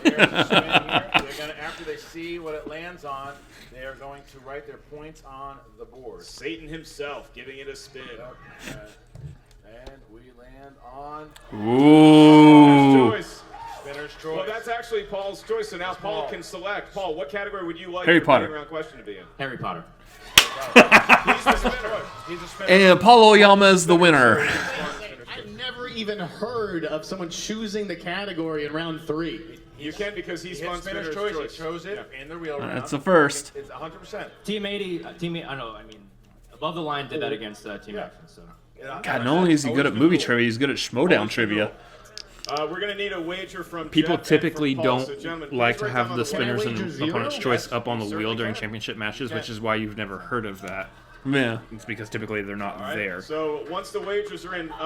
There's a spin here. They're gonna, after they see what it lands on, they are going to write their points on the board. Satan himself giving it a spin. And we land on Ooh. Choice. spinner's choice. Well, that's actually Paul's choice, so now Paul Paul. can select. Paul, what category would you like Harry your Potter. betting round question to be in? Harry Potter. He's the spinner. He's a spinner. And Paul Oyama is the winner. I've never even heard of someone choosing the category in round 3. You can because he's He hit on spinner's choice. He chose it in the real round. That's a first. It's 100%. Team 80. Team 80. I don't know. I mean, Above the Line did that against Team Yeah. Action. So. God, not only is he good at movie trivia, he's good at Schmoedown trivia. We're going to need a wager from People Jeff and typically from Paul. don't So, gentlemen, like please to write have down on the board. spinners Can I and wager zero? opponent's choice Yes, up on the you wheel certainly during can. championship matches, which is why you've never heard of that. Yeah. It's because typically they're not All right, there. So once the wagers are in, Paul,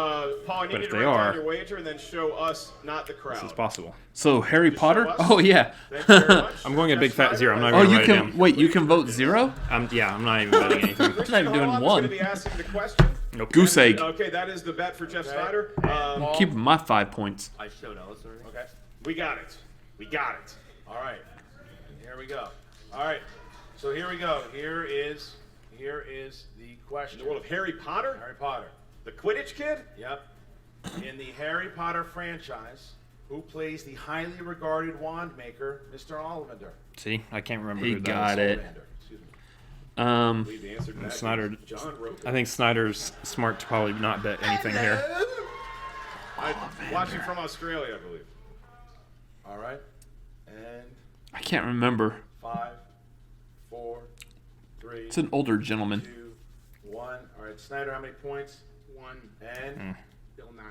I need But you if to they write are, down your wager and then show us, not the crowd. This is possible. So Harry Just Potter? show us. Oh yeah. Thank you very much. I'm going a big Jeff fat Sneider, zero. I'm not Oh, even you write it can down. wait. You can vote 0. Yeah, I'm not even betting anything. I'm not even doing Christian one. going to be asking the question. Nope. Goose egg. Okay, that is the bet for Jeff Okay. Sneider. Paul. Keep my 5 points. I showed Ellis already. Okay. We got it. We got it. All right. Here we go. All right. So here we go. Here is the question. In the world of Harry Potter, Harry Potter. the Quidditch kid. Yep. In the Harry Potter franchise, who plays the highly regarded wand maker, Mr. Ollivander? See, I can't remember He who that got is. it. Ollivander, excuse me. I believe the answer to that Sneider. is John Roper. I think Snyder's smart to probably not bet anything here. Watching from Australia, I believe. All right. And I can't remember. 5, 4, 3, It's an older gentleman. 2, 1. All right, Sneider, how many points? 1. And Bill 9.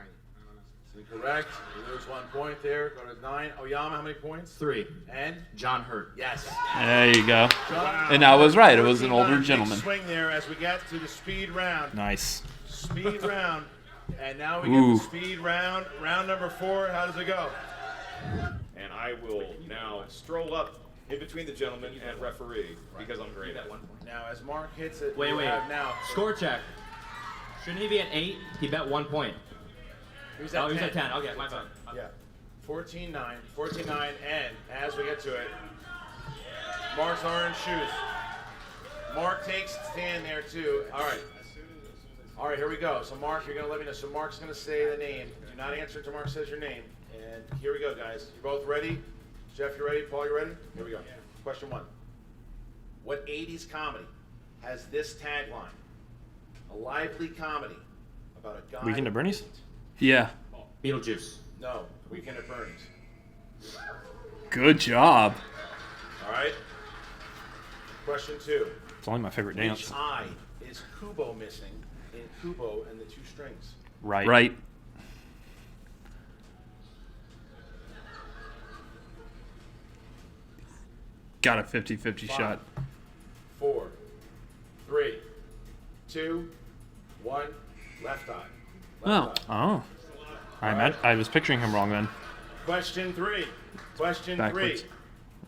it's incorrect. You lose 1 point there. Go to 9. Oyama, how many points? 3. And John Hurt. yes. There you go. Wow. And I was right. It was an 14 older big gentleman. Swing there as we get to the speed round. Nice. Speed round. And now we Ooh. get the speed round. Round number 4. How does it go? And I will now stroll up in between the gentleman and referee because I'm great at one. Now, as Mark hits it, Wait, we wait. have now. Score check. Shouldn't he be at 8? He bet 1 point. He's at Oh, 10. he's at 10. Okay, my bad. Yeah. 14-9. 14-9. And as we get to it, Mark's orange shoes. Mark takes stand there, too. All right. All right, here we go. So, Mark, you're going to let me know. So, Mark's going to say the name. Do not answer until Mark says your name. And here we go, guys. You both ready? Jeff, you ready? Paul, you ready? Here we go. Question 1. What 80s comedy has this tagline? A lively comedy about a guy... Weekend at Bernie's? Yeah. Beetlejuice. No, Weekend at Bernie's. Good job. All right. Question 2. It's only my favorite dance. Which eye is Kubo missing in Kubo and the Two Strings? Right. Right. Got a 50-50 shot. 4, 3, 2, 1. Left eye. Left eye. Oh. I was picturing him wrong then. Question 3. Question Backwards.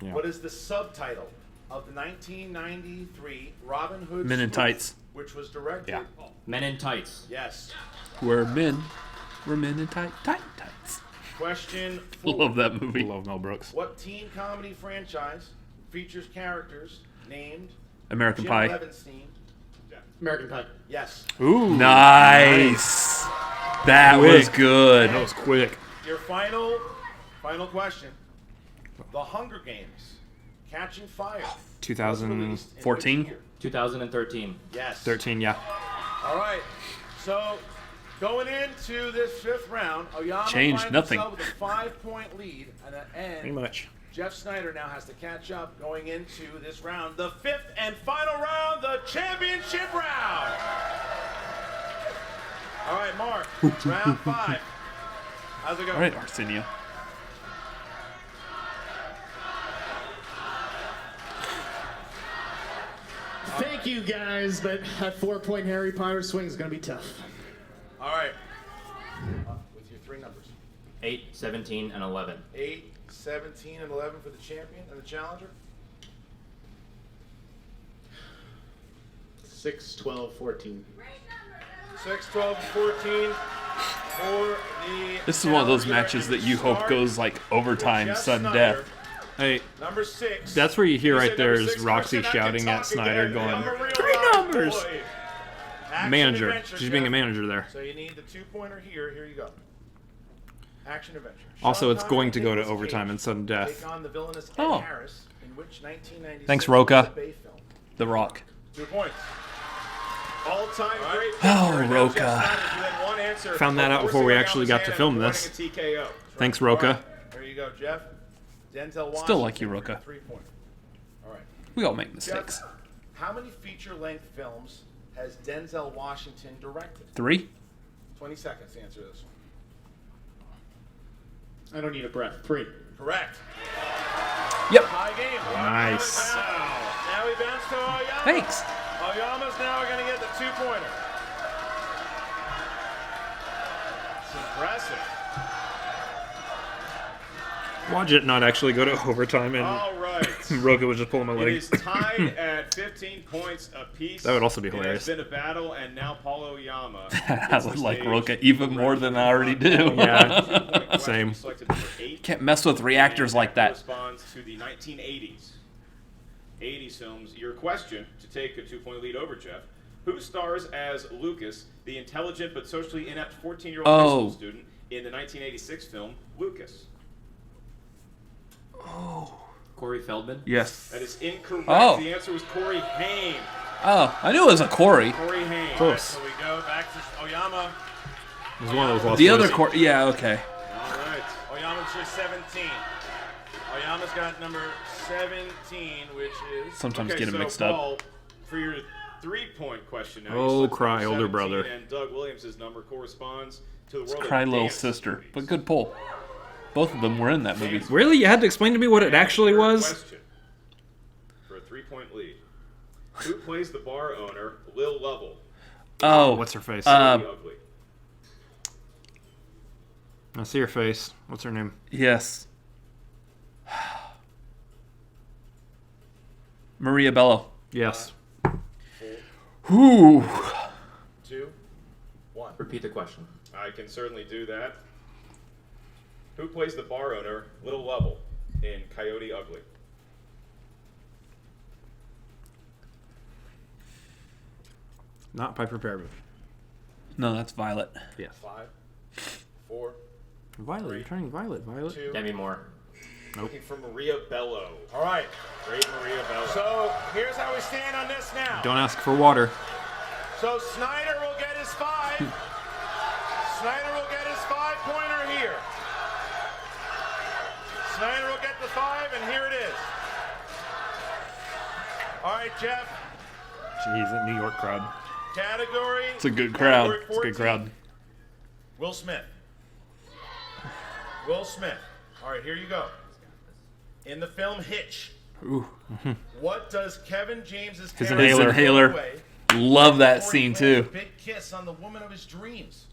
3. Yeah. What is the subtitle of the 1993 Robin Hood Men in spoof, Tights. which was directed? Yeah. Men in Tights. Yes. We're men. We're men in tights. Question 4. Love that movie. Love Mel Brooks. What teen comedy franchise features characters named American Jim Pie. Levinstein? American Pie. Yes. Ooh. Nice. That was good. That was quick. Your final question. The Hunger Games, Catching Fire. 2014? 2013. Yes. 13, yeah. All right. So going into this 5th round, Oyama Changed finds nothing. himself with a 5-point lead, and at the end, Pretty much. Jeff Sneider now has to catch up going into this round, the 5th and final round, the championship round. All right, Mark, round 5. How's it going? All right, Arsenio. Thank you, guys, but that 4-point Harry Potter swing is going to be tough. All right. With your 3 numbers. 8, 17, and 11. 8, 17, and 11 for the champion and the challenger. 6, 12, 14. 6, 12, and 14 for the This is one of those challenger, matches and that you hope start goes like overtime, with Jeff sudden Sneider. death. Hey, Number 6. that's where you hear You right said there number is 6 Roxy question, I can shouting at talk Snyder again. I'm a going, real 3 rock numbers. boy. Action manager. adventure, She's being a Jeff. manager there. So you need the 2-pointer here. Here you go. Action adventure. Also, Sean it's Connery going and to go to Nicolas overtime Cage and sudden death. Take on the villainous Ed Oh. Harris in which 1996 Thanks, Roka. Bay film? The Rock. 2 points. All-time great. Oh, picture. Now, Roka. Jeff Sneider, you had one answer Found that out before before we Oyama's actually got to hand film and this. winning a TKO. Thanks, All Roka. right, there you go, Jeff. Denzel Washington. Still like you, Roka. 3-pointer. All right. We all make mistakes. Jeff, how many feature-length films has Denzel Washington directed? 3? 20 seconds to answer this one. I don't need a breath. 3. Correct. Yep. High game. Nice. Now we bounce to Oyama. Thanks. Oyama's now going to get the 2-pointer. It's impressive. Watch it not actually go to overtime and All right. Roka was just pulling my It leg. is tied at 15 points apiece. That would also be hilarious. It has been a battle, and now Paul Oyama. I would like Roka even more than I already do. Yeah, same. Can't mess with reactors like that. Responds to the 1980s. 80s films. Your question to take a 2-point lead over Jeff. Who stars as Lucas, the intelligent but socially inept 14-year-old high school student in the 1986 film Lucas? Corey Feldman. Yes. That is incorrect. Oh. The answer was Corey Haim. Oh, I knew it was a Corey. Corey Haim. Close. So we go back to Oyama. It was one of those lost The boys. other Corey. Yeah, okay. All right. Oyama's your 17. Oyama's got number 17, which is... Sometimes Okay, get them so mixed Paul, up. for your 3-point question now. Oh, you slipped cry, number older 17, brother. And Doug Williams' number corresponds to the It's world Cry of Little dance Sister. movies. But good pull. Both of them were in that movie. Really? You had to explain to me what it actually Your was? question for a 3-point lead. Who plays the bar owner, Lil Lovell? Oh. What's her face? Really ugly. I see her face. What's her name? Yes. Maria Bello. Yes. 2, 1. Repeat the question. I can certainly do that. Who plays the bar owner, Lil Lovell, in Coyote Ugly? Not Piper Perabo. No, that's Violet. Yes. 5, 4, Violet. You're trying Violet. Violet. 2, Demi Moore. Looking for Maria Bello. All right. Great Maria Bello. So here's how we stand on this now. Don't ask for water. So Sneider will get his 5. Sneider will get his 5-pointer here. Sneider will get the 5, and here it is. All right, Jeff. Jeez, that New York crowd. Category. It's a good crowd. Category It's a good crowd. Will Smith. Will Smith. All right, here you go. In the film Hitch, Ooh. what does Kevin James's His character inhaler. throw away Love that before he scene plans a too. big kiss on the woman of his dreams?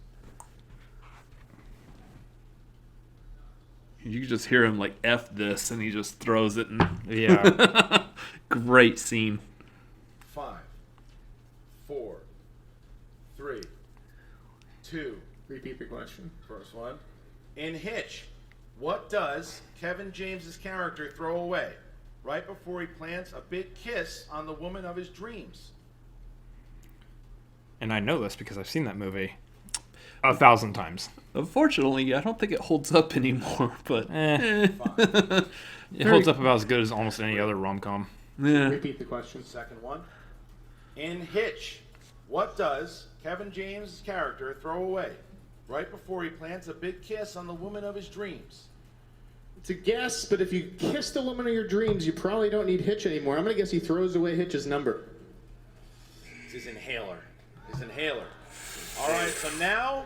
You can just hear him like F this, and he just throws it. And Yeah. Great scene. 5, 4, 3, 2. Repeat the question. First one. In Hitch, what does Kevin James's character throw away right before he plants a big kiss on the woman of his dreams? And I know this because I've seen that movie 1,000 times. Unfortunately, I don't think it holds up anymore. But It holds up about as good as almost any other rom-com. Yeah. Repeat the question. Second one. In Hitch, what does Kevin James's character throw away right before he plants a big kiss on the woman of his dreams? It's a guess, but if you kiss the woman of your dreams, you probably don't need Hitch anymore. I'm going to guess he throws away Hitch's number. It's his inhaler. His inhaler. All right, so now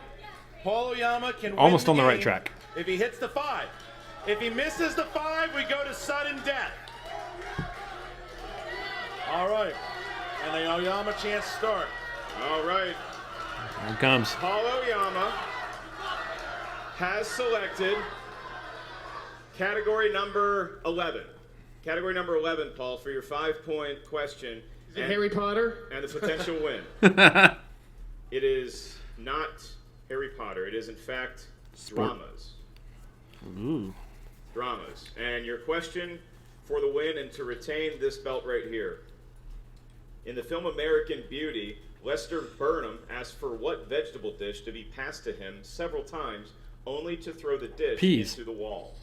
Paul Oyama can win Almost the on the right game track. if he hits the 5. If he misses the 5, we go to sudden death. All right, and the Oyama chance start. All right. Here it comes. Paul Oyama has selected category number 11. Category number 11, Paul, for your 5-point question. Is it Harry Potter? And the potential win. It is not Harry Potter. It is, in fact, dramas. Ooh. Dramas. And your question for the win and to retain this belt right here. In the film American Beauty, Lester Burnham asked for what vegetable dish to be passed to him several times, only to throw the dish Peas. into the wall.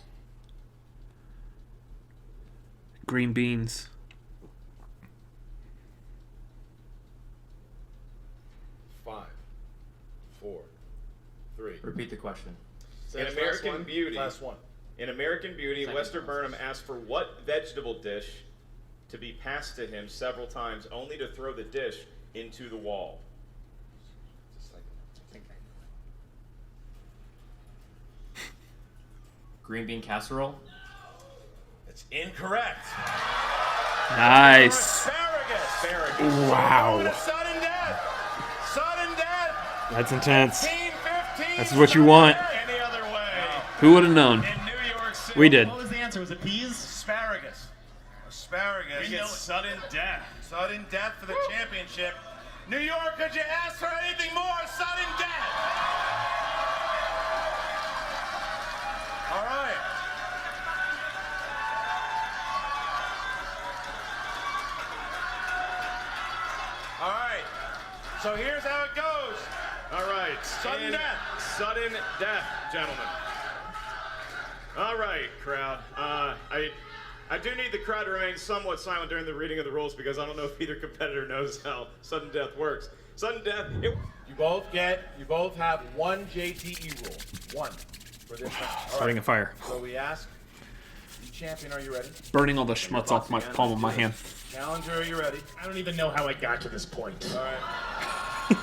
Green beans. Five, 4, 3. Repeat the question. In American Beauty, Last one. In American Beauty, Second Lester one. Burnham asked for what vegetable dish to be passed to him several times, only to throw the dish into the wall. Green bean casserole. It's incorrect. Nice. Asparagus. Wow. Going to sudden death. Sudden death. That's intense. 15. This is what you want. Any other way. Who would have known? In New York City. We did. What was the answer? Was it peas? Asparagus. Asparagus. You know It's it. sudden death. Sudden death for the championship. New York, could you ask for anything more? Sudden death. All right. All right. So here's how it goes. All right. Sudden death. Sudden death, gentlemen. All right, crowd. I do need the crowd to remain somewhat silent during the reading of the rules because I don't know if either competitor knows how sudden death works. Sudden death. You both have one JTE rule. One for this one. All Starting a fire. So we ask the champion, are you ready? Burning all the schmutz off my palm of my hand. Challenger, are you ready? I don't even know how I got to this point. All right.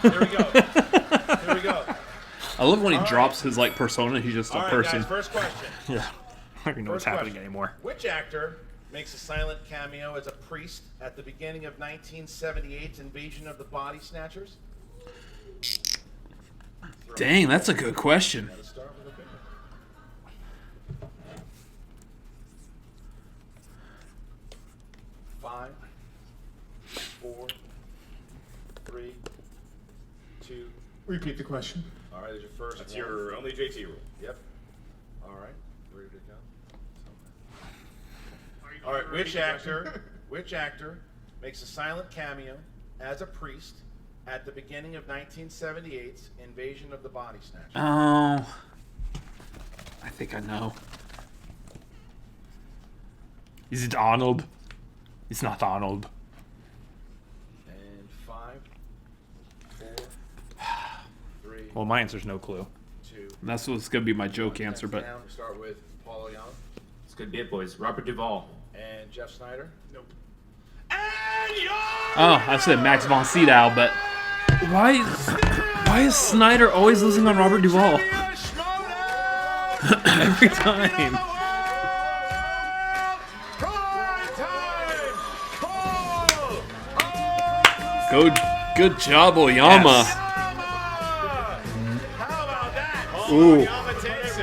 Here we go. Here we go. I love when he All right. drops his like persona. He's just a All right, person. guys, first question. Yeah. I don't even know what's First happening question. anymore. Which actor makes a silent cameo as a priest at the beginning of 1978's Invasion of the Body Snatchers? Dang, that's a good question. Let's start with a big one. 5, 4, 3, 2. Repeat the question. All right, there's your first. That's one. your only JT rule. Yep. All right, ready to go. All right, which actor makes a silent cameo as a priest at the beginning of 1978's Invasion of the Body Snatchers? Oh, I think I know. Is it Arnold? It's not Arnold. And 5, 4, 3. Well, my answer's no clue. 2. And that's what's going to be my joke answer, but... Down, we start with Paul Oyama. This could be it, boys. Robert Duvall. And Jeff Sneider. Nope. Oh, I said Max von Sydow, but... Why is Sneider always losing on Robert Duvall? Every time. Good job, Oyama. How about that? Ooh.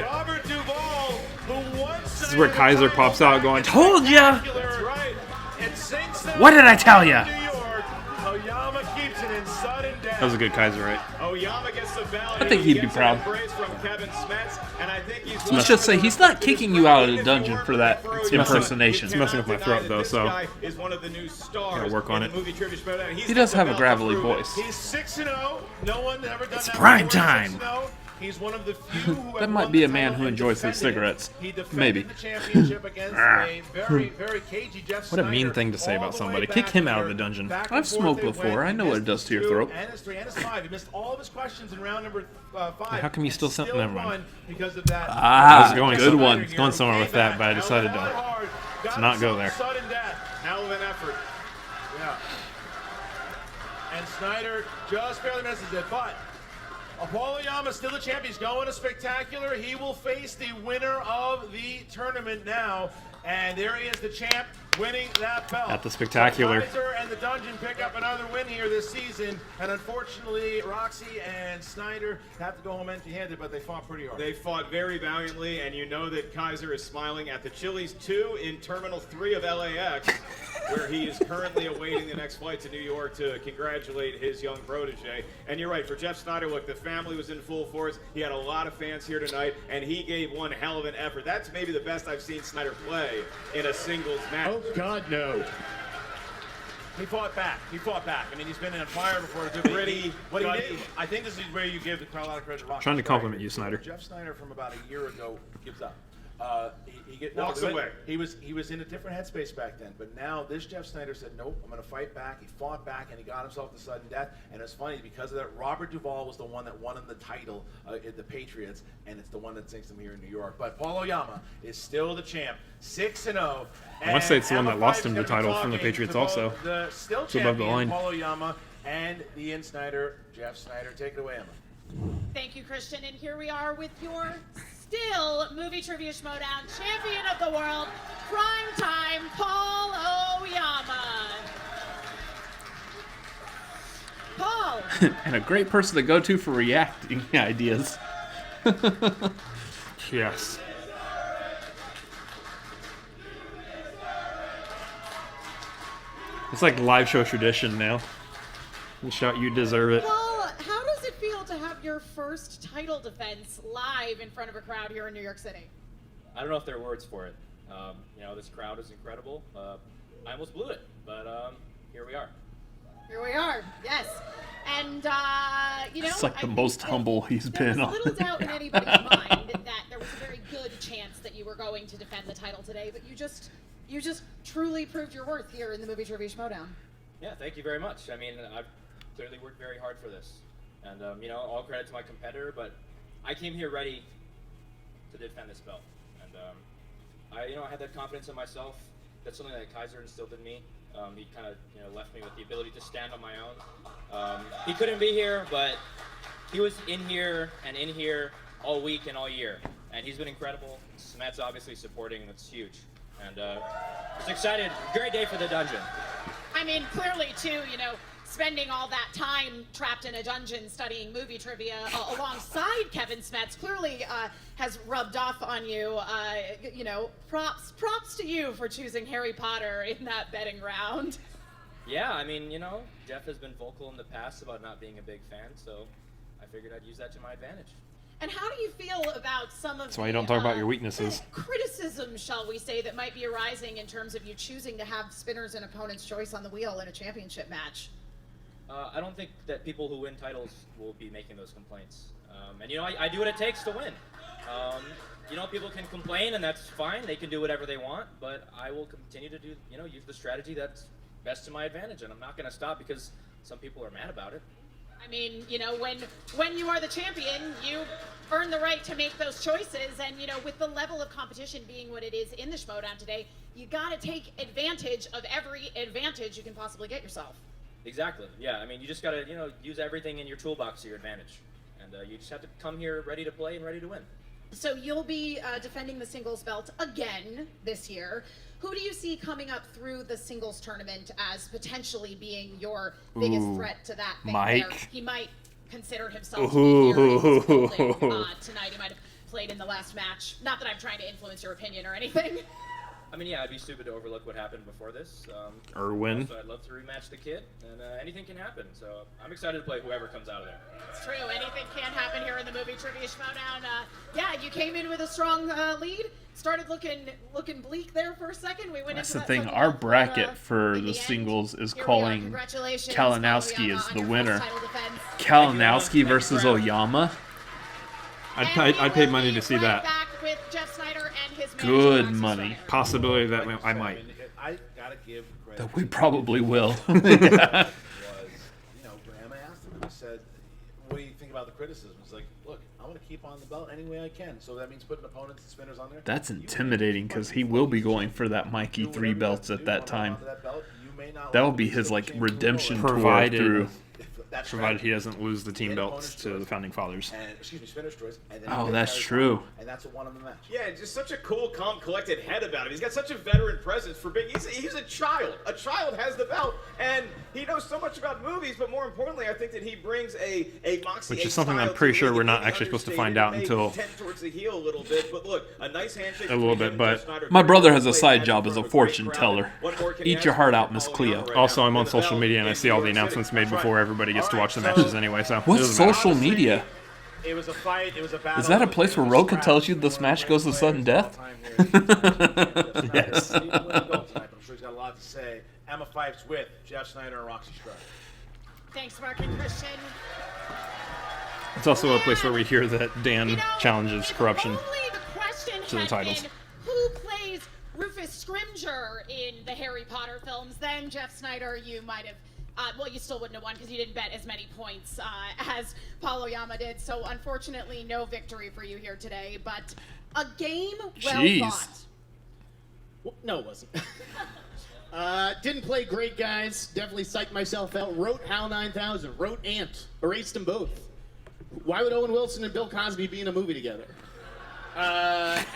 Robert Duvall, who once This is where Kaiser pops out going, "Told ya!" That's right. And sinks them What did I tell ya? to New York. Oyama keeps it in sudden death. That was a good Kaiser, right? Oyama gets the ballot. I think he'd be proud. From Kevin Smets, and I think he's Let's just say he's not kicking you out of the dungeon for that impersonation. It's messing with my throat, though, so is one of the new stars gotta work on it. He does have a gravelly voice. He's 6-0. No one ever done It's that prime before. time. 6-0. He's one of the few who That have might won be the a man title who and enjoys his defended it. cigarettes. He defended Maybe. the championship against a very, very cagey Jeff What a mean Sneider thing to say all about the somebody. way Kick back him out of here. the dungeon. Back and I've forth smoked they before. went. I know He what it missed does to your his throat. 2 and his 3 and his 5. He missed all of his questions in round number 5. How come you still sent? Never mind. won because of that. Ah, going good some- one. I was going somewhere with that, but I decided to not go there. Sudden death. hell of an effort. Yeah. And Sneider just barely misses it, but Paul Oyama still the champ. He's going to spectacular. He will face the winner of the tournament now. And there he is, the champ, winning that belt. At the spectacular. So Kaiser and the Dungeon pick up another win here this season. And unfortunately, Roxy and Sneider have to go home empty-handed, but they fought pretty hard. They fought very valiantly, and you know that Kaiser is smiling at the Chili's 2 in Terminal 3 of LAX, where he is currently awaiting the next flight to New York to congratulate his young protege. And you're right, for Jeff Sneider, look, the family was in full force. He had a lot of fans here tonight, and he gave one hell of an effort. That's maybe the best I've seen Sneider play in a singles match. Oh, God, no. He fought back. He fought back. I mean, he's been in a fire before. Gritty, What he gutty. did, I think this is where you give the crowd a lot of credit to Roxy. Trying to compliment you, Sneider. Jeff Sneider from about a year ago gives up. Walks away. He was in a different headspace back then, but now this Jeff Sneider said, nope, I'm going to fight back. He fought back, and he got himself to sudden death. And it's funny, because of that, Robert Duvall was the one that won him the title at the Patriots, and it's the one that sinks him here in New York. But Paul Oyama is still the champ, 6-0. I want to say it's the one that lost him the title from the Patriots also. The still It's above the champion, line. Paul Oyama, and the Insneider, Jeff Sneider. Take it away, Emma. Thank you, Christian. And here we are with your still Movie Trivia Schmoedown champion of the world, Primetime Paul Oyama. Paul. And a great person to go to for reacting ideas. Yes. It's like live show tradition now. You shout, "You deserve it." Paul, how does it feel to have your first title defense live in front of a crowd here in New York City? I don't know if there are words for it. This crowd is incredible. I almost blew it, but here we are. Here we are, yes. And, It's like the most humble he's there been was on. little doubt in anybody's mind that there was a very good chance that you were going to defend the title today, but you just truly proved your worth here in the Movie Trivia Schmoedown. Yeah, thank you very much. I mean, I've clearly worked very hard for this. And, all credit to my competitor, but I came here ready to defend this belt. And, I had that confidence in myself. That's something that Kaiser instilled in me. He kind of, left me with the ability to stand on my own. He couldn't be here, but he was in here and in here all week and all year. And he's been incredible. Smet's obviously supporting, and that's huge. And just excited. Great day for the dungeon. I mean, clearly, too, spending all that time trapped in a dungeon studying movie trivia alongside Kevin Smets clearly has rubbed off on you. Props to you for choosing Harry Potter in that betting round. Yeah, I mean, Jeff has been vocal in the past about not being a big fan, so I figured I'd use that to my advantage. And how do you feel about some of That's why you don't talk about your weaknesses. criticism, shall we say, that might be arising in terms of you choosing to have spinners and opponent's choice on the wheel in a championship match? I don't think that people who win titles will be making those complaints. I do what it takes to win. You know, people can complain, and that's fine. They can do whatever they want, but I will continue to do, you know, use the strategy that's best to my advantage, and I'm not going to stop because some people are mad about it. I mean, you know, when you are the champion, you earn the right to make those choices, and, you know, with the level of competition being what it is in the Schmoedown today, you got to take advantage of every advantage you can possibly get yourself. Exactly. Yeah, I mean, you just got to, you know, use everything in your toolbox to your advantage, and you just have to come here ready to play and ready to win. So you'll be defending the singles belt again this year. Who do you see coming up through the singles tournament as potentially being your biggest threat to that thing Mike. there? He might consider himself to be here in his building, tonight. He might have played in the last match. Not that I'm trying to influence your opinion or anything. I mean, yeah, I'd be stupid to overlook what happened before this. Erwin. So I'd love to rematch the kid, and anything can happen. So I'm excited to play whoever comes out of there. It's true. Anything can happen here in the movie Trivia Schmoedown. Yeah, you came in with a strong lead. Started looking bleak there for a second. We went That's into the that thing. Our second bracket for in the end. singles is Here we are. calling Congratulations, Kalinowski Oyama, as on the your winner. first title defense. Kalinowski versus Oyama. I'd pay money to see that. Back with Jeff Sneider and his manager, Good Alexis money. Schreier. Possibility that I might. I gotta give credit. That we probably will. Was, you know, Graham asked him, and he said, "What do you think about the criticism?" He's like, "Look, I'm gonna keep on the belt any way I can. So that means putting opponents and spinners on there." That's intimidating because he will be going for that Mikey 3 belts at that time. That will be his like redemption tour through. Provided he doesn't lose the team belts to the Founding Fathers. And, excuse me, spinner's choice. And then Oh, that's true. And that's what won him the match. Yeah, just such a cool, calm, collected head about him. He's got such a veteran presence for being. He's a child. A child has the belt, and he knows so much about movies. But more importantly, I think that he brings a moxie, Which is something I'm pretty sure we're not actually supposed to find out until tend towards the heel a little bit. But look, a nice handshake. a little bit. But My brother has a side job as a fortune teller. Eat your heart out, Miss Cleo. also, I'm on social media and I see all the announcements made before everybody gets to watch the matches anyway. So it What's doesn't matter. social media? It was a fight. It was a battle. Is that a place where Roka tells you this match goes to sudden death? Yes. I'm sure he's got a lot to say. Emma Fife's with Jeff Sneider and Roxy Strut. Thanks, Mark and Christian. It's also a place where we hear that Dan challenges corruption Only the question to the had titles. been who plays Rufus Scrimger in the Harry Potter films. Then Jeff Sneider, you might have. Well, you still wouldn't have won because you didn't bet as many points as Paul Oyama did. So unfortunately, no victory for you here today. But a game well fought. No, it wasn't. Didn't play great, guys. Definitely psyched myself out. Wrote HAL 9000. Wrote Ant. Erased them both. Why would Owen Wilson and Bill Cosby be in a movie together? But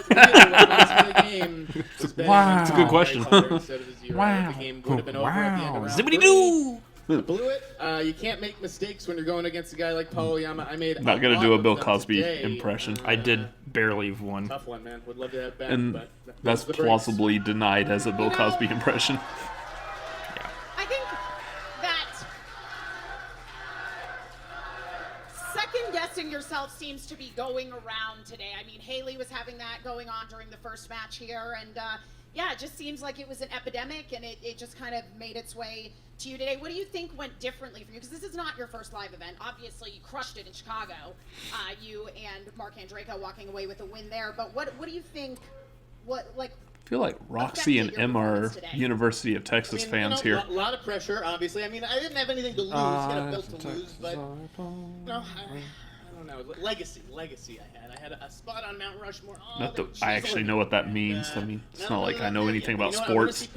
really, what lost me the game was betting on Wow. It's a good question. Harry Potter instead of a zero. Wow. The game would have been over at the end of round Zippity-doo! three. Blew it. You can't make mistakes when you're going against a guy like Paul Oyama. I made Not gonna lot do a of Bill them Cosby today. impression. I did barely one. Tough one, man. Would love to have back, And but that's the breaks. plausibly denied as a Bill Cosby impression. I think that second guessing yourself seems to be going around today. I mean, Haley was having that going on during the first match here, and yeah, it just seems like it was an epidemic, and it just kind of made its way to you today. What do you think went differently for you? Because this is not your first live event. Obviously, you crushed it in Chicago. You and Mark Andreyko walking away with a win there. But what do you think? I feel like Roxy and Em are University of Texas fans here. A lot of pressure, obviously. I mean, I didn't have anything to lose. Got a belt to lose, but I don't know. Legacy. I had a spot on Mount Rushmore. I actually know what that means. I mean, it's not like I know anything about sports.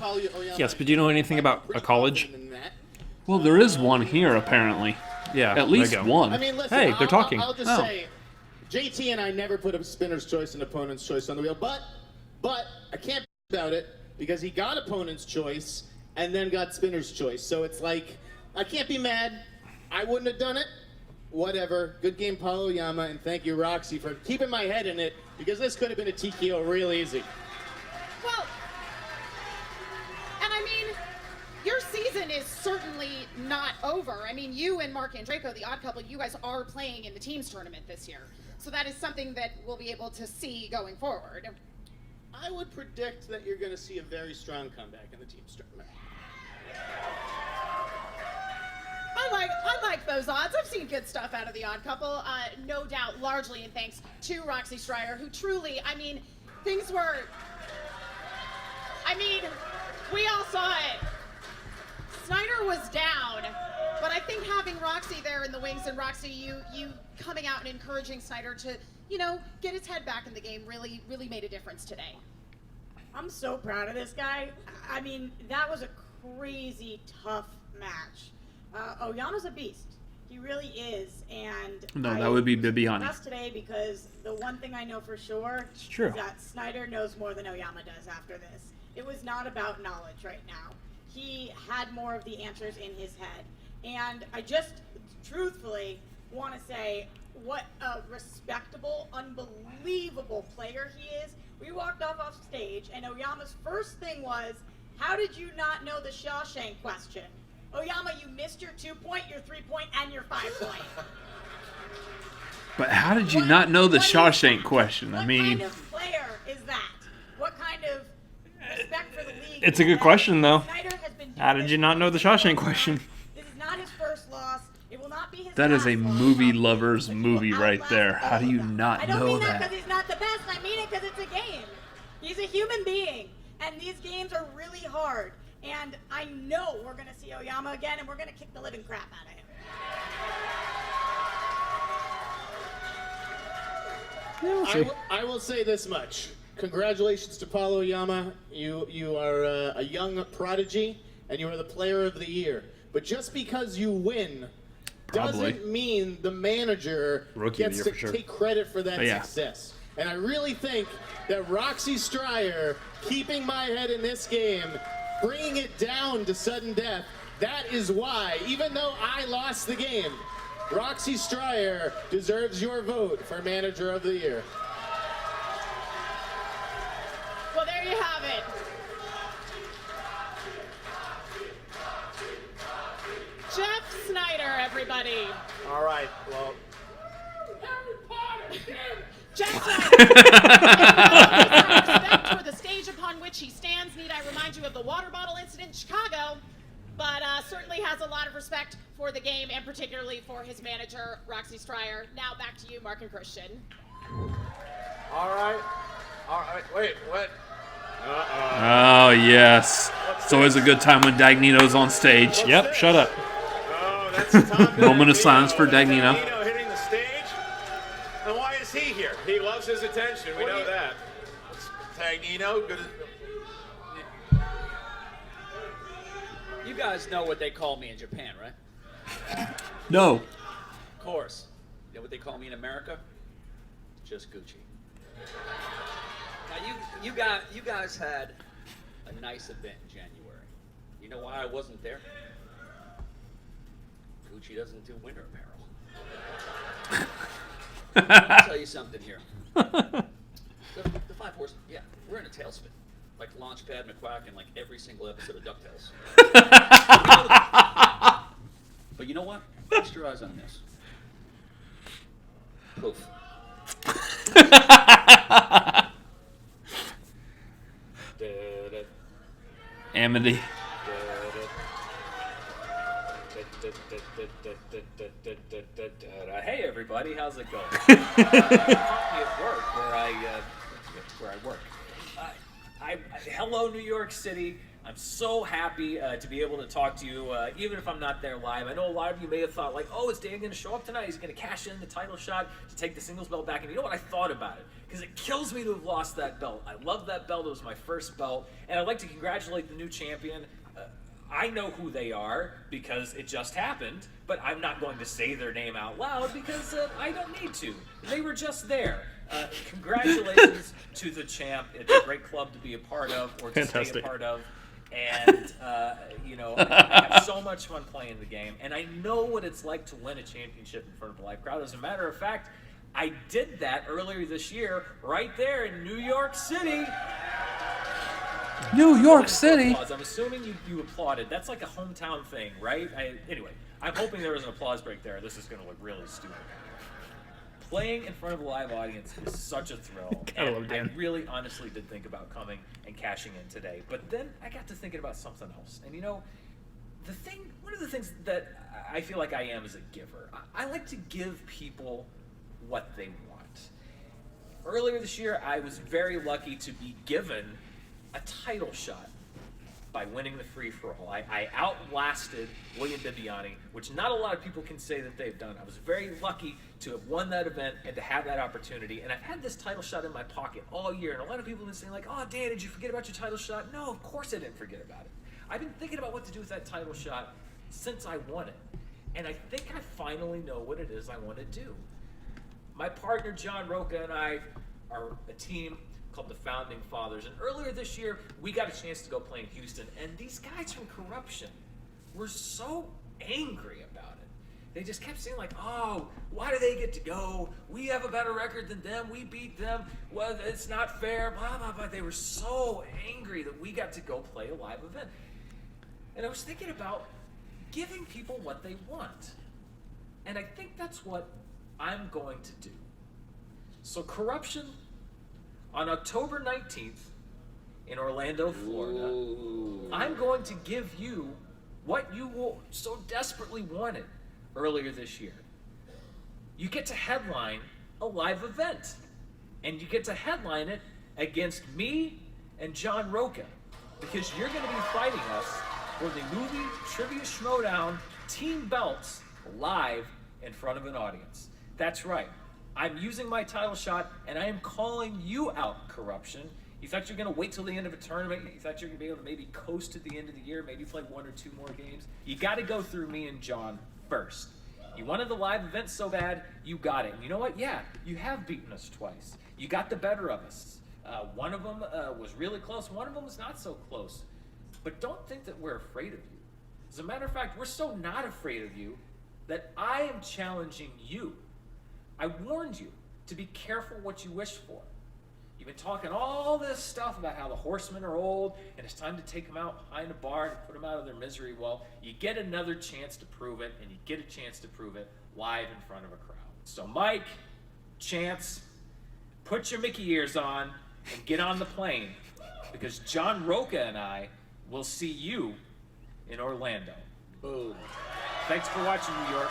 Yes, but do you know anything about a college? Well, there is one here apparently. Yeah, at least there you go. one. I mean, listen, Hey, they're talking. I'll just say, JT and I never put a spinner's choice and opponent's choice on the wheel, but I can't about it because he got opponent's choice and then got spinner's choice. So it's like, I can't be mad. I wouldn't have done it. Whatever. Good game, Paul Oyama, and thank you, Roxy, for keeping my head in it because this could have been a TKO real easy. Well, and I mean, your season is certainly not over. I mean, you and Mark Andreyko, the odd couple, you guys are playing in the teams tournament this year. So that is something that we'll be able to see going forward. I would predict that you're going to see a very strong comeback in the teams tournament. Unlike like those odds. I've seen good stuff out of the Odd Couple, no doubt, largely in thanks to Roxy Stryer, who truly, I mean, things were, I mean, we all saw it. Sneider was down, but I think having Roxy there in the wings, and Roxy, you coming out and encouraging Sneider to, you know, get his head back in the game really made a difference today. I'm so proud of this guy. I mean, that was a crazy tough match. Oyama's a beast. He really is, and No, that would be Bibiani. That's today because the one thing I know for sure It's true. is that Sneider knows more than Oyama does after this. It was not about knowledge right now. He had more of the answers in his head. And I just truthfully want to say what a respectable, unbelievable player he is. We walked off stage, and Oyama's first thing was, how did you not know the Shawshank question? Oyama, you missed your 2-point, your 3-point, and your 5-point. But how did you not know the Shawshank question? I mean, What kind of player is that? What kind of respect for the league? It's a good question, though. Sneider has been How did you not know the Shawshank question? This is not his first loss. It will not be his that is last a loss. movie lover's movie right there. How do you not I don't know mean that that? because he's not the best. I mean it because it's a game. He's a human being, and these games are really hard. And I know we're going to see Oyama again, and we're going to kick the living crap out of him. I will say this much. Congratulations to Paulo Oyama. You are a young prodigy, and you are the player of the year. But just because you win doesn't mean the manager Rookie of the gets year to for sure. take credit for that Yeah. success. And I really think that Roxy Stryer keeping my head in this game, bringing it down to sudden death, that is why, even though I lost the game, Roxy Stryer deserves your vote for Manager of the Year. Well, there you have it. Jeff Sneider, everybody. All right, well, Jeff Sneider. Respect for the stage upon which he stands. Need I remind you of the water bottle incident in Chicago? But certainly has a lot of respect for the game and particularly for his manager, Roxy Stryer. Now back to you, Mark and Christian. all right, wait, what? Oh, yes. It's always a good time when Dagnino's on stage. Yep, shut up. Oh, that's Tom Moment of silence for Dagnino. Dagnino hitting the stage? And why is he here? He loves his attention. We know that. Dagnino, good. You guys know what they call me in Japan, right? No. Of course. You know what they call me in America? Just Gucci. Now you guys had a nice event in January. You know why I wasn't there? Gucci doesn't do winter apparel. I'll tell you something here. The 5-horse, yeah, we're in a tailspin. Like Launchpad McQuack in like every single episode of DuckTales. But you know what? Fix your eyes on this. Poof. Amity. Hey everybody, how's it going? At work, where I work. Hello, New York City. I'm so happy to be able to talk to you, even if I'm not there live. I know a lot of you may have thought, like, oh, is Dan going to show up tonight? He's going to cash in the title shot to take the singles belt back. And you know what? I thought about it, because it kills me to have lost that belt. I love that belt. It was my first belt. And I'd like to congratulate the new champion. I know who they are because it just happened, but I'm not going to say their name out loud because I don't need to. They were just there. Congratulations to the champ. It's a great club to be a part of or to stay a part of. And, I have so much fun playing the game. And I know what it's like to win a championship in front of a live crowd. As a matter of fact, I did that earlier this year right there in New York City. New York City. I'm assuming you applauded. That's like a hometown thing, right? Anyway, I'm hoping there was an applause break there. This is going to look really stupid. Playing in front of a live audience is such a thrill. And I really honestly did think about coming and cashing in today. But then I got to thinking about something else. And one of the things that I feel like I am is a giver. I like to give people what they want. Earlier this year, I was very lucky to be given a title shot by winning the free-for-all. I outlasted William Bibiani, which not a lot of people can say that they've done. I was very lucky to have won that event and to have that opportunity. And I've had this title shot in my pocket all year. And a lot of people have been saying like, oh, Dan, did you forget about your title shot? No, of course I didn't forget about it. I've been thinking about what to do with that title shot since I won it. And I think I finally know what it is I want to do. My partner, John Roca, and I are a team called the Founding Fathers. And earlier this year, we got a chance to go play in Houston. And these guys from Corruption were so angry about it. They just kept saying like, oh, why do they get to go? We have a better record than them. We beat them. Well, it's not fair, blah, blah, blah. They were so angry that we got to go play a live event. And I was thinking about giving people what they want. And I think that's what I'm going to do. So Corruption, on October 19th in Orlando, Florida, I'm going to give you what you so desperately wanted earlier this year. You get to headline a live event, and you get to headline it against me and John Roca, because you're going to be fighting us for the movie Trivia Schmoedown team belts live in front of an audience. That's right. I'm using my title shot, and I am calling you out, Corruption. You thought you were going to wait till the end of a tournament? You thought you were going to be able to maybe coast to the end of the year, maybe play 1 or 2 more games? You got to go through me and John first. You wanted the live event so bad, you got it. And you know what? Yeah, you have beaten us twice. You got the better of us. One of them was really close. One of them was not so close. But don't think that we're afraid of you. As a matter of fact, we're so not afraid of you that I am challenging you. I warned you to be careful what you wish for. You've been talking all this stuff about how the horsemen are old and it's time to take them out behind a bar and put them out of their misery. Well, you get another chance to prove it, and you get a chance to prove it live in front of a crowd. So Mike, Chance, put your Mickey ears on and get on the plane, because John Roca and I will see you in Orlando. Boom. Thanks for watching, New York.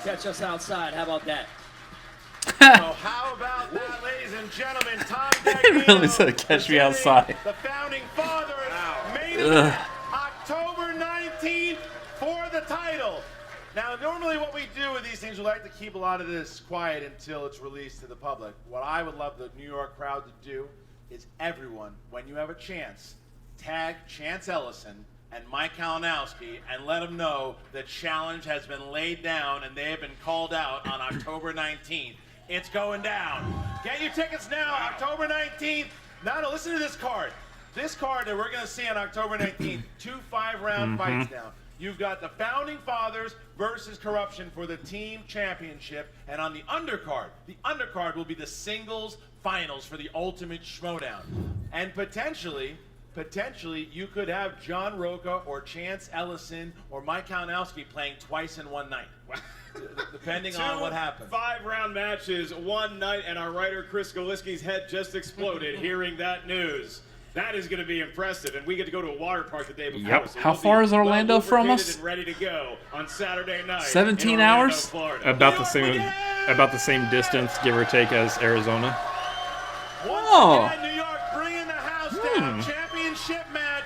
Catch us outside. How about that? So how about that, ladies and gentlemen? Tom It really said, catch me outside. The Founding Fathers main event, October 19th for the title. Now, normally what we do with these things, we like to keep a lot of this quiet until it's released to the public. What I would love the New York crowd to do is everyone, when you have a chance, tag Chance Ellison and Mike Kalinowski and let them know the challenge has been laid down and they have been called out on October 19th. It's going down. Get your tickets now, October 19th. Now, listen to this card. This card that we're going to see on October 19th, 2 5-round fights now. You've got the Founding Fathers versus Corruption for the team championship. And on the undercard will be the singles finals for the Ultimate Schmoedown. And potentially, you could have John Roca or Chance Ellison or Mike Kalinowski playing twice in one night. Depending on what happens. 5-round matches, one night, and our writer Chris Goliski's head just exploded hearing that news. That is going to be impressive, and we get to go to a water park the day before. Yep. So How far is Orlando from us? And ready to go on Saturday night. 17 hours? Florida. About the same distance, give or take, as Arizona. Oh. Once again, New York bringing the house down. Championship match.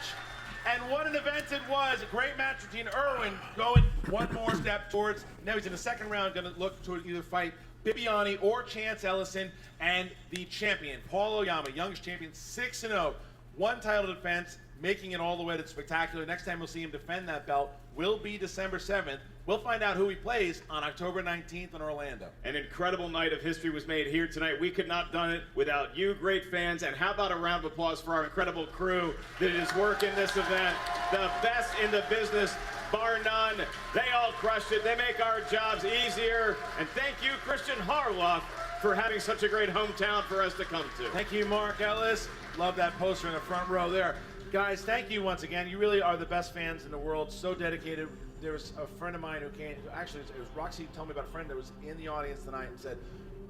And what an event it was. A great match between Irwin going one more step towards. Now he's in the second round, going to look to either fight Bibiani or Chance Ellison. And the champion, Paul Oyama, youngest champion, 6-0. One title defense, making it all the way to Spectacular. Next time we'll see him defend that belt will be December 7th. We'll find out who he plays on October 19th in Orlando. An incredible night of history was made here tonight. We could not have done it without you, great fans. And how about a round of applause for our incredible crew that is working this event. The best in the business, bar none. They all crushed it. They make our jobs easier. And thank you, Christian Harloff, for having such a great hometown for us to come to. Thank you, Mark Ellis. Love that poster in the front row there. Guys, thank you once again. You really are the best fans in the world. So dedicated. There was a friend of mine who came, actually it was Roxy told me about a friend that was in the audience tonight and said,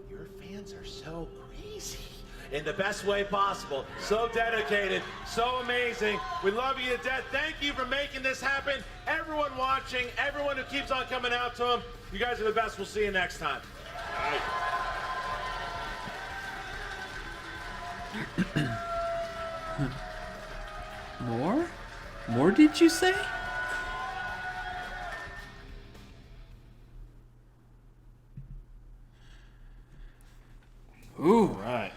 your fans are so crazy. in the best way possible. So dedicated, so amazing. We love you to death. Thank you for making this happen. Everyone watching, everyone who keeps on coming out to him, you guys are the best. We'll see you next time. All right. More? More, did you say? Ooh. Right.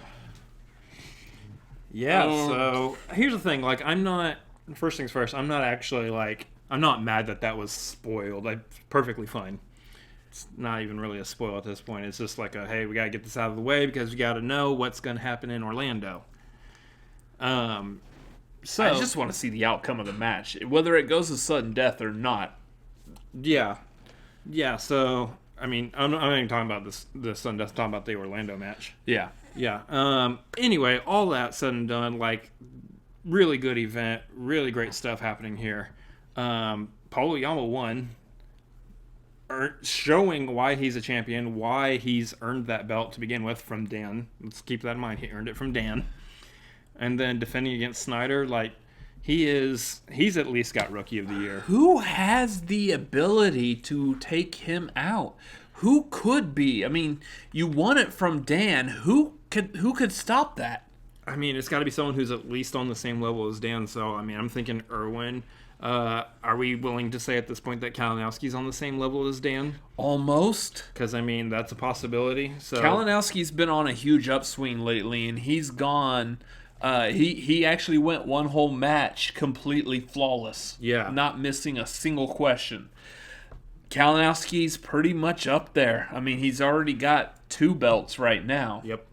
Yeah, so here's the thing. Like, first things first, I'm not actually, I'm not mad that was spoiled. I'm perfectly fine. It's not even really a spoil at this point. It's just like hey, we got to get this out of the way because we got to know what's going to happen in Orlando. So I just want to see the outcome of the match, whether it goes to sudden death or not. Yeah. Yeah, so, I mean, I'm not even talking about the sudden death, I'm talking about the Orlando match. Yeah. Yeah. Anyway, all that said and done, really good event, really great stuff happening here. Paul Oyama won, showing why he's a champion, why he's earned that belt to begin with from Dan. Let's keep that in mind. He earned it from Dan. And then defending against Sneider, he's at least got Rookie of the Year. Who has the ability to take him out? Who could be? I mean, you won it from Dan. Who could stop that? I mean, it's got to be someone who's at least on the same level as Dan. So, I mean, I'm thinking Irwin. Are we willing to say at this point that Kalinowski's on the same level as Dan? Almost. Because, I mean, that's a possibility. So Kalinowski's been on a huge upswing lately, and he's gone. He actually went one whole match completely flawless. Yeah. Not missing a single question. Kalinowski's pretty much up there. I mean, he's already got 2 belts right now. Yep.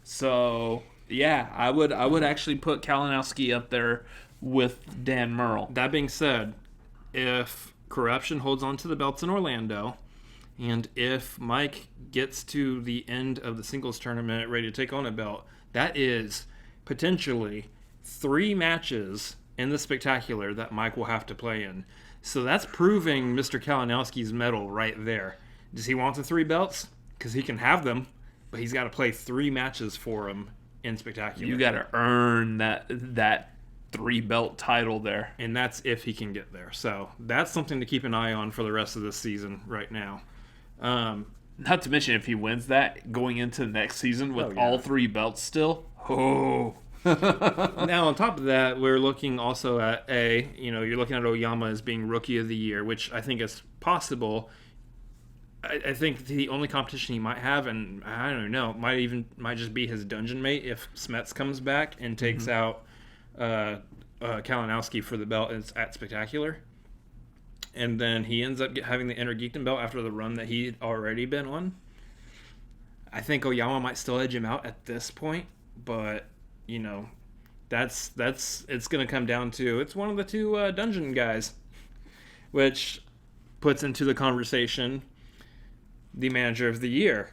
So, yeah, I would actually put Kalinowski up there with Dan Murrell. That being said, if Corruption holds on to the belts in Orlando, and if Mike gets to the end of the singles tournament ready to take on a belt, that is potentially 3 matches in the Spectacular that Mike will have to play in. So that's proving Mr. Kalinowski's mettle right there. Does he want the 3 belts? Because he can have them, but he's got to play 3 matches for him in Spectacular. You got to earn that 3-belt title there. And that's if he can get there. So that's something to keep an eye on for the rest of this season right now. Not to mention if he wins that going into the next season with all 3 belts still. Oh. Now, on top of that, we're looking also at you're looking at Oyama as being Rookie of the Year, which I think is possible. I think the only competition he might have, and I don't know, might just be his dungeon mate if Smets comes back and takes out Kalinowski for the belt at Spectacular. And then he ends up having the Inner Geekdom belt after the run that he'd already been on. I think Oyama might still edge him out at this point, but that's it's going to come down to it's one of the 2 dungeon guys, which puts into the conversation the Manager of the Year.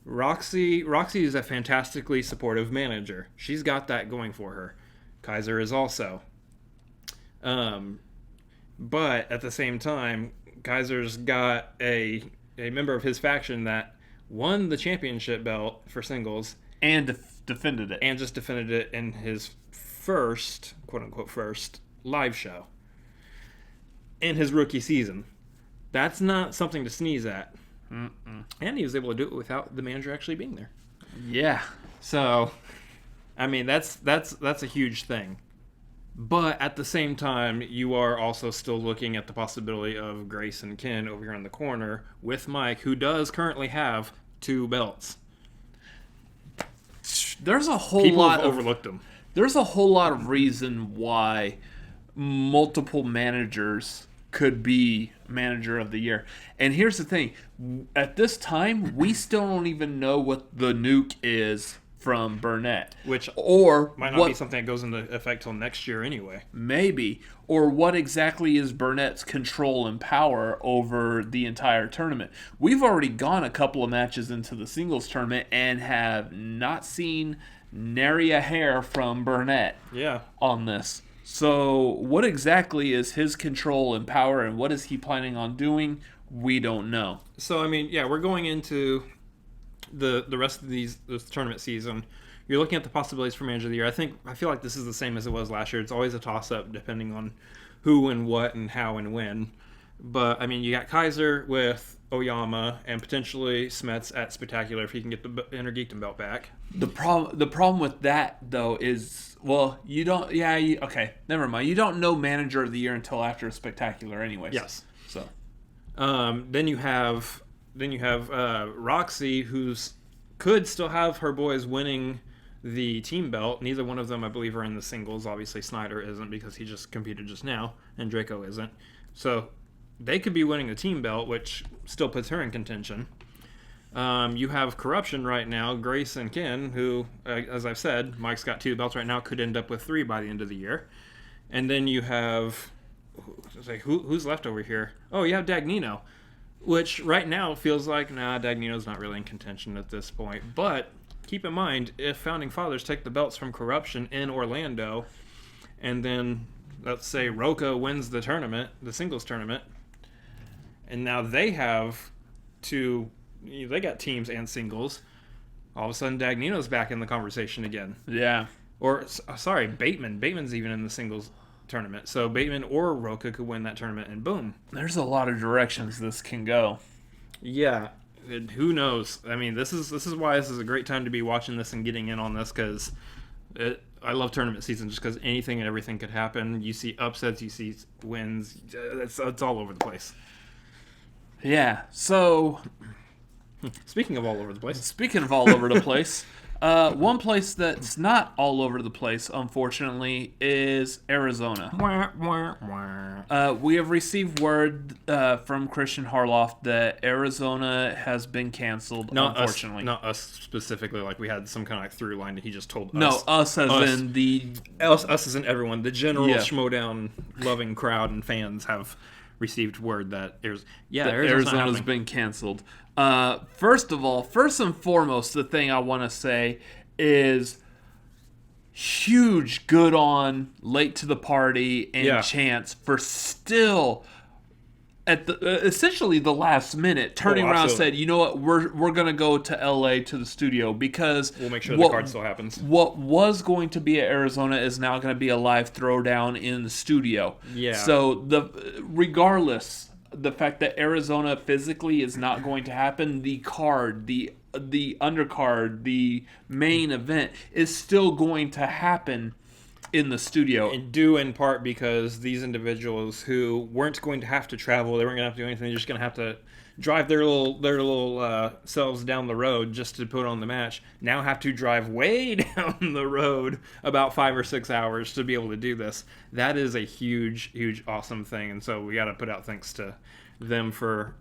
Roxy is a fantastically supportive manager. She's got that going for her. Kaiser is also. But at the same time, Kaiser's got a member of his faction that won the championship belt for singles and defended it. And just defended it in his first, quote-unquote first, live show in his rookie season. That's not something to sneeze at. Mm-mm. And he was able to do it without the manager actually being there. Yeah. So, I mean, that's a huge thing. But at the same time, you are also still looking at the possibility of Grace and Ken over here in the corner with Mike, who does currently have 2 belts. There's a whole People lot have overlooked them. There's a whole lot of reason why multiple managers could be Manager of the Year. And here's the thing. At this time, we still don't even know what the nuke is from Burnett. Which or might not be something that goes into effect till next year anyway. Maybe. Or what exactly is Burnett's control and power over the entire tournament. We've already gone a couple of matches into the singles tournament and have not seen nary a hair from Burnett on this. So what exactly is his control and power, and what is he planning on doing? We don't know. So, I mean, yeah, we're going into the rest of this tournament season you're looking at the possibilities for manager of the year. I feel like this is the same as it was last year. It's always a toss-up depending on who and what and how and when. But, I mean, you got Kaiser with Oyama and potentially Smets at Spectacular if he can get the Inner Geekdom belt back. The problem with that, though, is, well, you don't... Yeah, okay, never mind. You don't know manager of the year until after Spectacular anyways. Yes. So... Then you have Roxy, who's could still have her boys winning the team belt. Neither one of them, I believe, are in the singles. Obviously, Sneider isn't because he just competed just now, and Draco isn't. So they could be winning the team belt, which still puts her in contention. You have Corruption right now, Grace and Ken, who, as I've said, Mike's got 2 belts right now, could end up with 3 by the end of the year. And then you have... who's left over here? Oh, you have Dagnino, which right now feels like, Dagnino's not really in contention at this point. But keep in mind, if Founding Fathers take the belts from Corruption in Orlando, and then, let's say, Roca wins the tournament, the singles tournament, and now they have they got teams and singles, all of a sudden Dagnino's back in the conversation again. Yeah. Or, sorry, Bateman. Bateman's even in the singles tournament. So Bateman or Roca could win that tournament, and boom. There's a lot of directions this can go. Yeah. And who knows? I mean, this is why this is a great time to be watching this and getting in on this, because I love tournament season just because anything and everything could happen. You see upsets, you see wins. It's all over the place. Yeah. So... Speaking of all over the place. One place that's not all over the place, unfortunately, is Arizona. We have received word from Christian Harloff that Arizona has been canceled, unfortunately. Not us specifically, like we had some kind of through line that he just told us. No, us as in the... Us as in everyone. The general Schmoedown loving crowd and fans have received word that Arizona's been canceled. First and foremost, the thing I want to say is huge good on Late to the Party and Chance for still at the essentially the last minute turning around and said, you know what, we're gonna go to LA to the studio because we'll make sure the card still happens. What was going to be at Arizona is now going to be a live throwdown in the studio. Yeah. So regardless. The fact that Arizona physically is not going to happen, the card, the undercard, the main event is still going to happen in the studio. And due in part because these individuals who weren't going to have to travel, they weren't going to have to do anything, they're just going to have to drive their little selves down the road just to put on the match, now have to drive way down the road about 5 or 6 hours to be able to do this. That is a huge, huge, awesome thing. And so we got to put out thanks to them for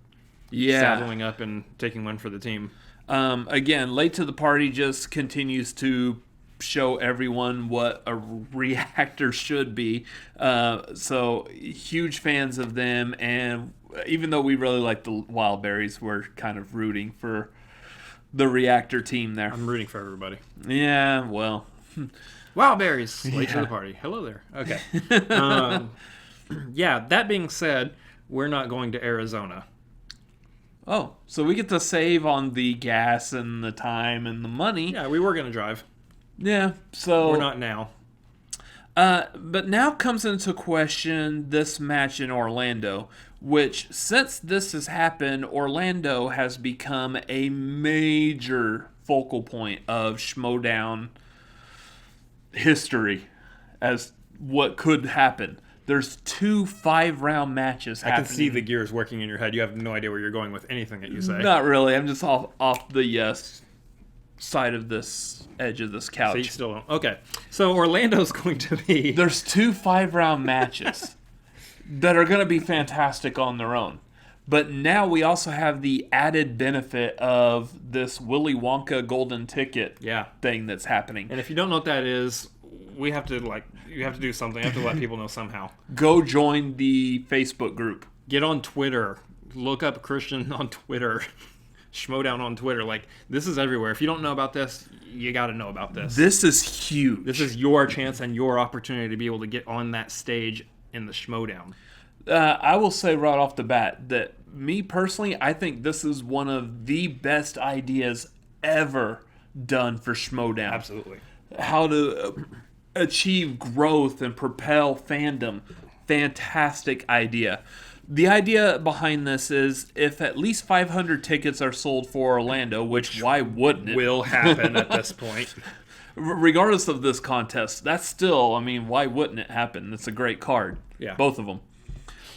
saddling up and taking one for the team. Again, Late to the Party just continues to show everyone what a reactor should be. So huge fans of them, and even though we really like the Wildberries, we're kind of rooting for the reactor team there. I'm rooting for everybody. Yeah, well. Wildberries, Late to the Party. Hello there. Okay. That being said, we're not going to Arizona. Oh, so we get to save on the gas and the time and the money. Yeah, we were going to drive. Yeah, so... We're not now. But now comes into question this match in Orlando, which, since this has happened, Orlando has become a major focal point of Schmoedown history as what could happen. There's 2 5-round matches happening. I can see the gears working in your head. You have no idea where you're going with anything that you say. Not really. I'm just off the side of this edge of this couch. So you still don't. Okay. So Orlando's going to be... There's 2 5-round matches that are going to be fantastic on their own. But now we also have the added benefit of this Willy Wonka golden ticket thing that's happening. And if you don't know what that is, you have to do something. You have to let people know somehow. Go join the Facebook group. Get on Twitter. Look up Christian on Twitter. Schmoedown on Twitter. Like, this is everywhere. If you don't know about this, you got to know about this. This is huge. This is your chance and your opportunity to be able to get on that stage in the Schmoedown. I will say right off the bat that me personally, I think this is one of the best ideas ever done for Schmoedown. Absolutely. How to achieve growth and propel fandom. Fantastic idea. The idea behind this is if at least 500 tickets are sold for Orlando, which why wouldn't it? Will happen at this point. Regardless of this contest, that's still, I mean, why wouldn't it happen? It's a great card. Yeah. Both of them.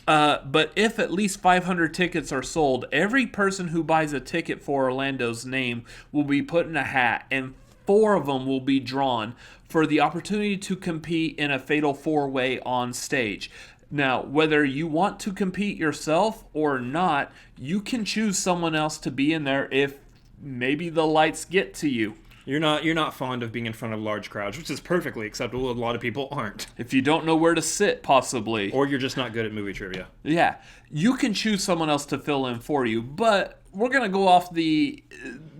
But if at least 500 tickets are sold, every person who buys a ticket for Orlando's name will be put in a hat, and 4 of them will be drawn for the opportunity to compete in a fatal 4-way on stage. Now, whether you want to compete yourself or not, you can choose someone else to be in there if maybe the lights get to you. You're not fond of being in front of large crowds, which is perfectly acceptable. A lot of people aren't. If you don't know where to sit, possibly. Or you're just not good at movie trivia. Yeah. You can choose someone else to fill in for you, but we're going to go off the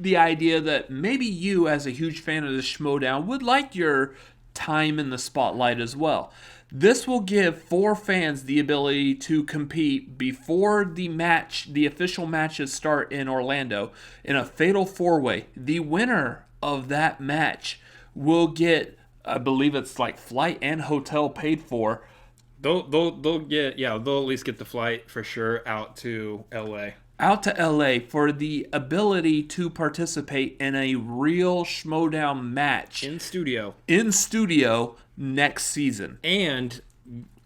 idea that maybe you, as a huge fan of the Schmoedown, would like your time in the spotlight as well. This will give 4 fans the ability to compete before the official matches start in Orlando in a fatal 4-way. The winner of that match will get, I believe it's like flight and hotel paid for. They'll at least get the flight for sure out to LA. Out to LA for the ability to participate in a real Schmoedown match. In studio Next season. And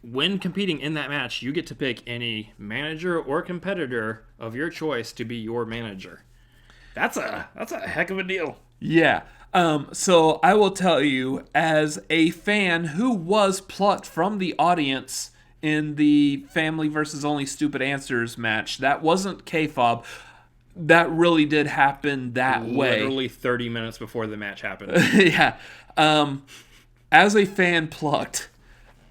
when competing in that match, you get to pick any manager or competitor of your choice to be your manager. That's a heck of a deal. Yeah. So I will tell you, as a fan who was plucked from the audience in the Family versus Only Stupid Answers match, that wasn't K-Fob. That really did happen that way. Literally 30 minutes before the match happened. Yeah. As a fan plucked,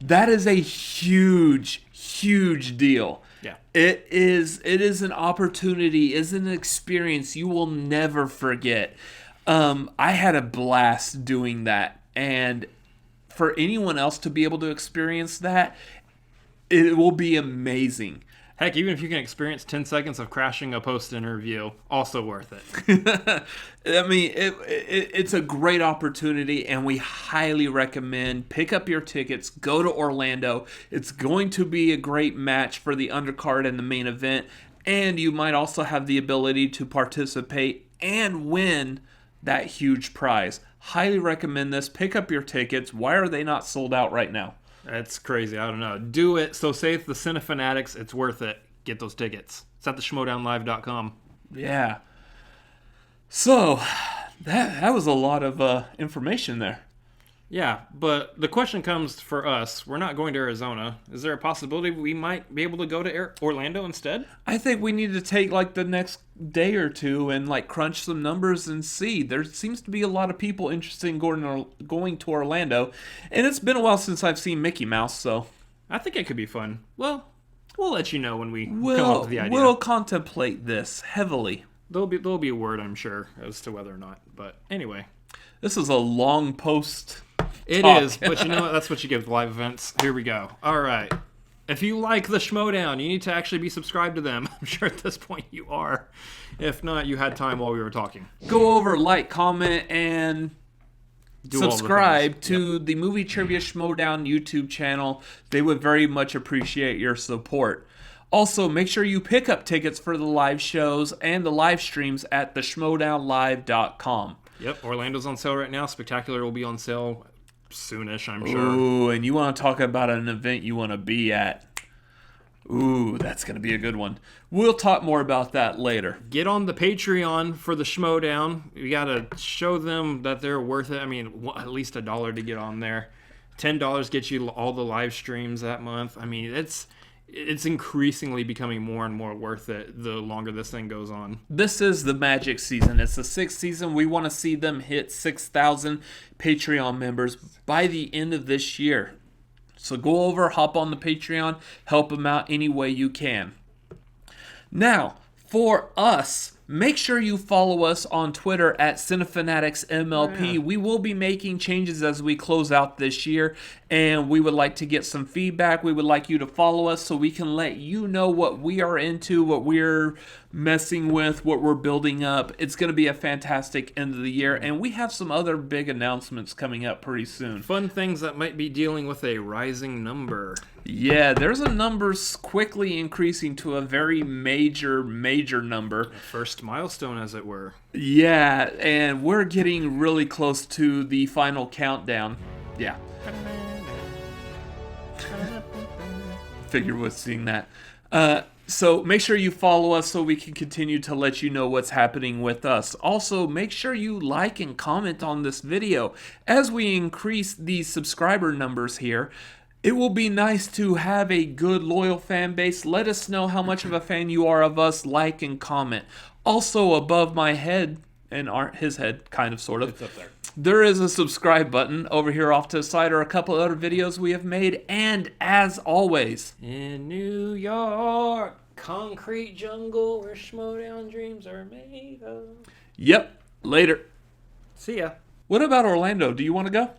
that is a huge, huge deal. Yeah. It is an opportunity, is an experience you will never forget. I had a blast doing that, and for anyone else to be able to experience that, it will be amazing. Heck, even if you can experience 10 seconds of crashing a post-interview, also worth it. I mean, it's a great opportunity, and we highly recommend pick up your tickets, go to Orlando. It's going to be a great match for the undercard and the main event, and you might also have the ability to participate and win that huge prize. Highly recommend this. Pick up your tickets. Why are they not sold out right now? That's crazy. I don't know. Do it. So say it's the Cinefanatics. It's worth it. Get those tickets. It's at the Schmoedownlive.com. Yeah. So, that was a lot of information there. Yeah, but the question comes for us. We're not going to Arizona. Is there a possibility we might be able to go to Orlando instead? I think we need to take like the next day or two and like crunch some numbers and see. There seems to be a lot of people interested in going to Orlando, and it's been a while since I've seen Mickey Mouse, so I think it could be fun. Well, we'll let you know when we come up with the idea. We'll contemplate this heavily. There'll be a word, I'm sure, as to whether or not. But anyway, this is a long post. It is, but you know what? That's what you get with live events. Here we go. All right. If you like the Schmoedown, you need to actually be subscribed to them. I'm sure at this point you are. If not, you had time while we were talking. Go over, like, comment, and subscribe to Yep. the Movie Trivia Schmoedown YouTube channel. They would very much appreciate your support. Also, make sure you pick up tickets for the live shows and the live streams at theschmoedownlive.com. Yep, Orlando's on sale right now. Spectacular will be on sale soonish, I'm sure. Ooh, and you want to talk about an event you want to be at. Ooh, that's going to be a good one. We'll talk more about that later. Get on the Patreon for the Schmoedown. You got to show them that they're worth it. I mean, at least $1 to get on there. $10 gets you all the live streams that month. I mean, it's increasingly becoming more and more worth it the longer this thing goes on. This is the Magic season. It's the 6th season. We want to see them hit 6,000 Patreon members by the end of this year. So go over, hop on the Patreon, help them out any way you can. Now, for us, Make sure you follow us on Twitter at Cinefanatics MLP. Oh, yeah. We will be making changes as we close out this year, and we would like to get some feedback. We would like you to follow us so we can let you know what we are into, what we're messing with, what we're building up. It's going to be a fantastic end of the year, and we have some other big announcements coming up pretty soon. Fun things that might be dealing with a rising number. Yeah, there's a number quickly increasing to a very major number. First milestone, as it were. Yeah, and we're getting really close to the final countdown. Yeah. Figure was seeing that. So make sure you follow us so we can continue to let you know what's happening with us. Also, make sure you like and comment on this video. As we increase the subscriber numbers here, it will be nice to have a good, loyal fan base. Let us know how much of a fan you are of us. Like and comment. Also, above my head, and his head, kind of, sort of. It's up there. There is a subscribe button. Over here off to the side are a couple other videos we have made. And as always, in New York, concrete jungle where Schmoedown dreams are made of. Yep, later. See ya. What about Orlando? Do you want to go?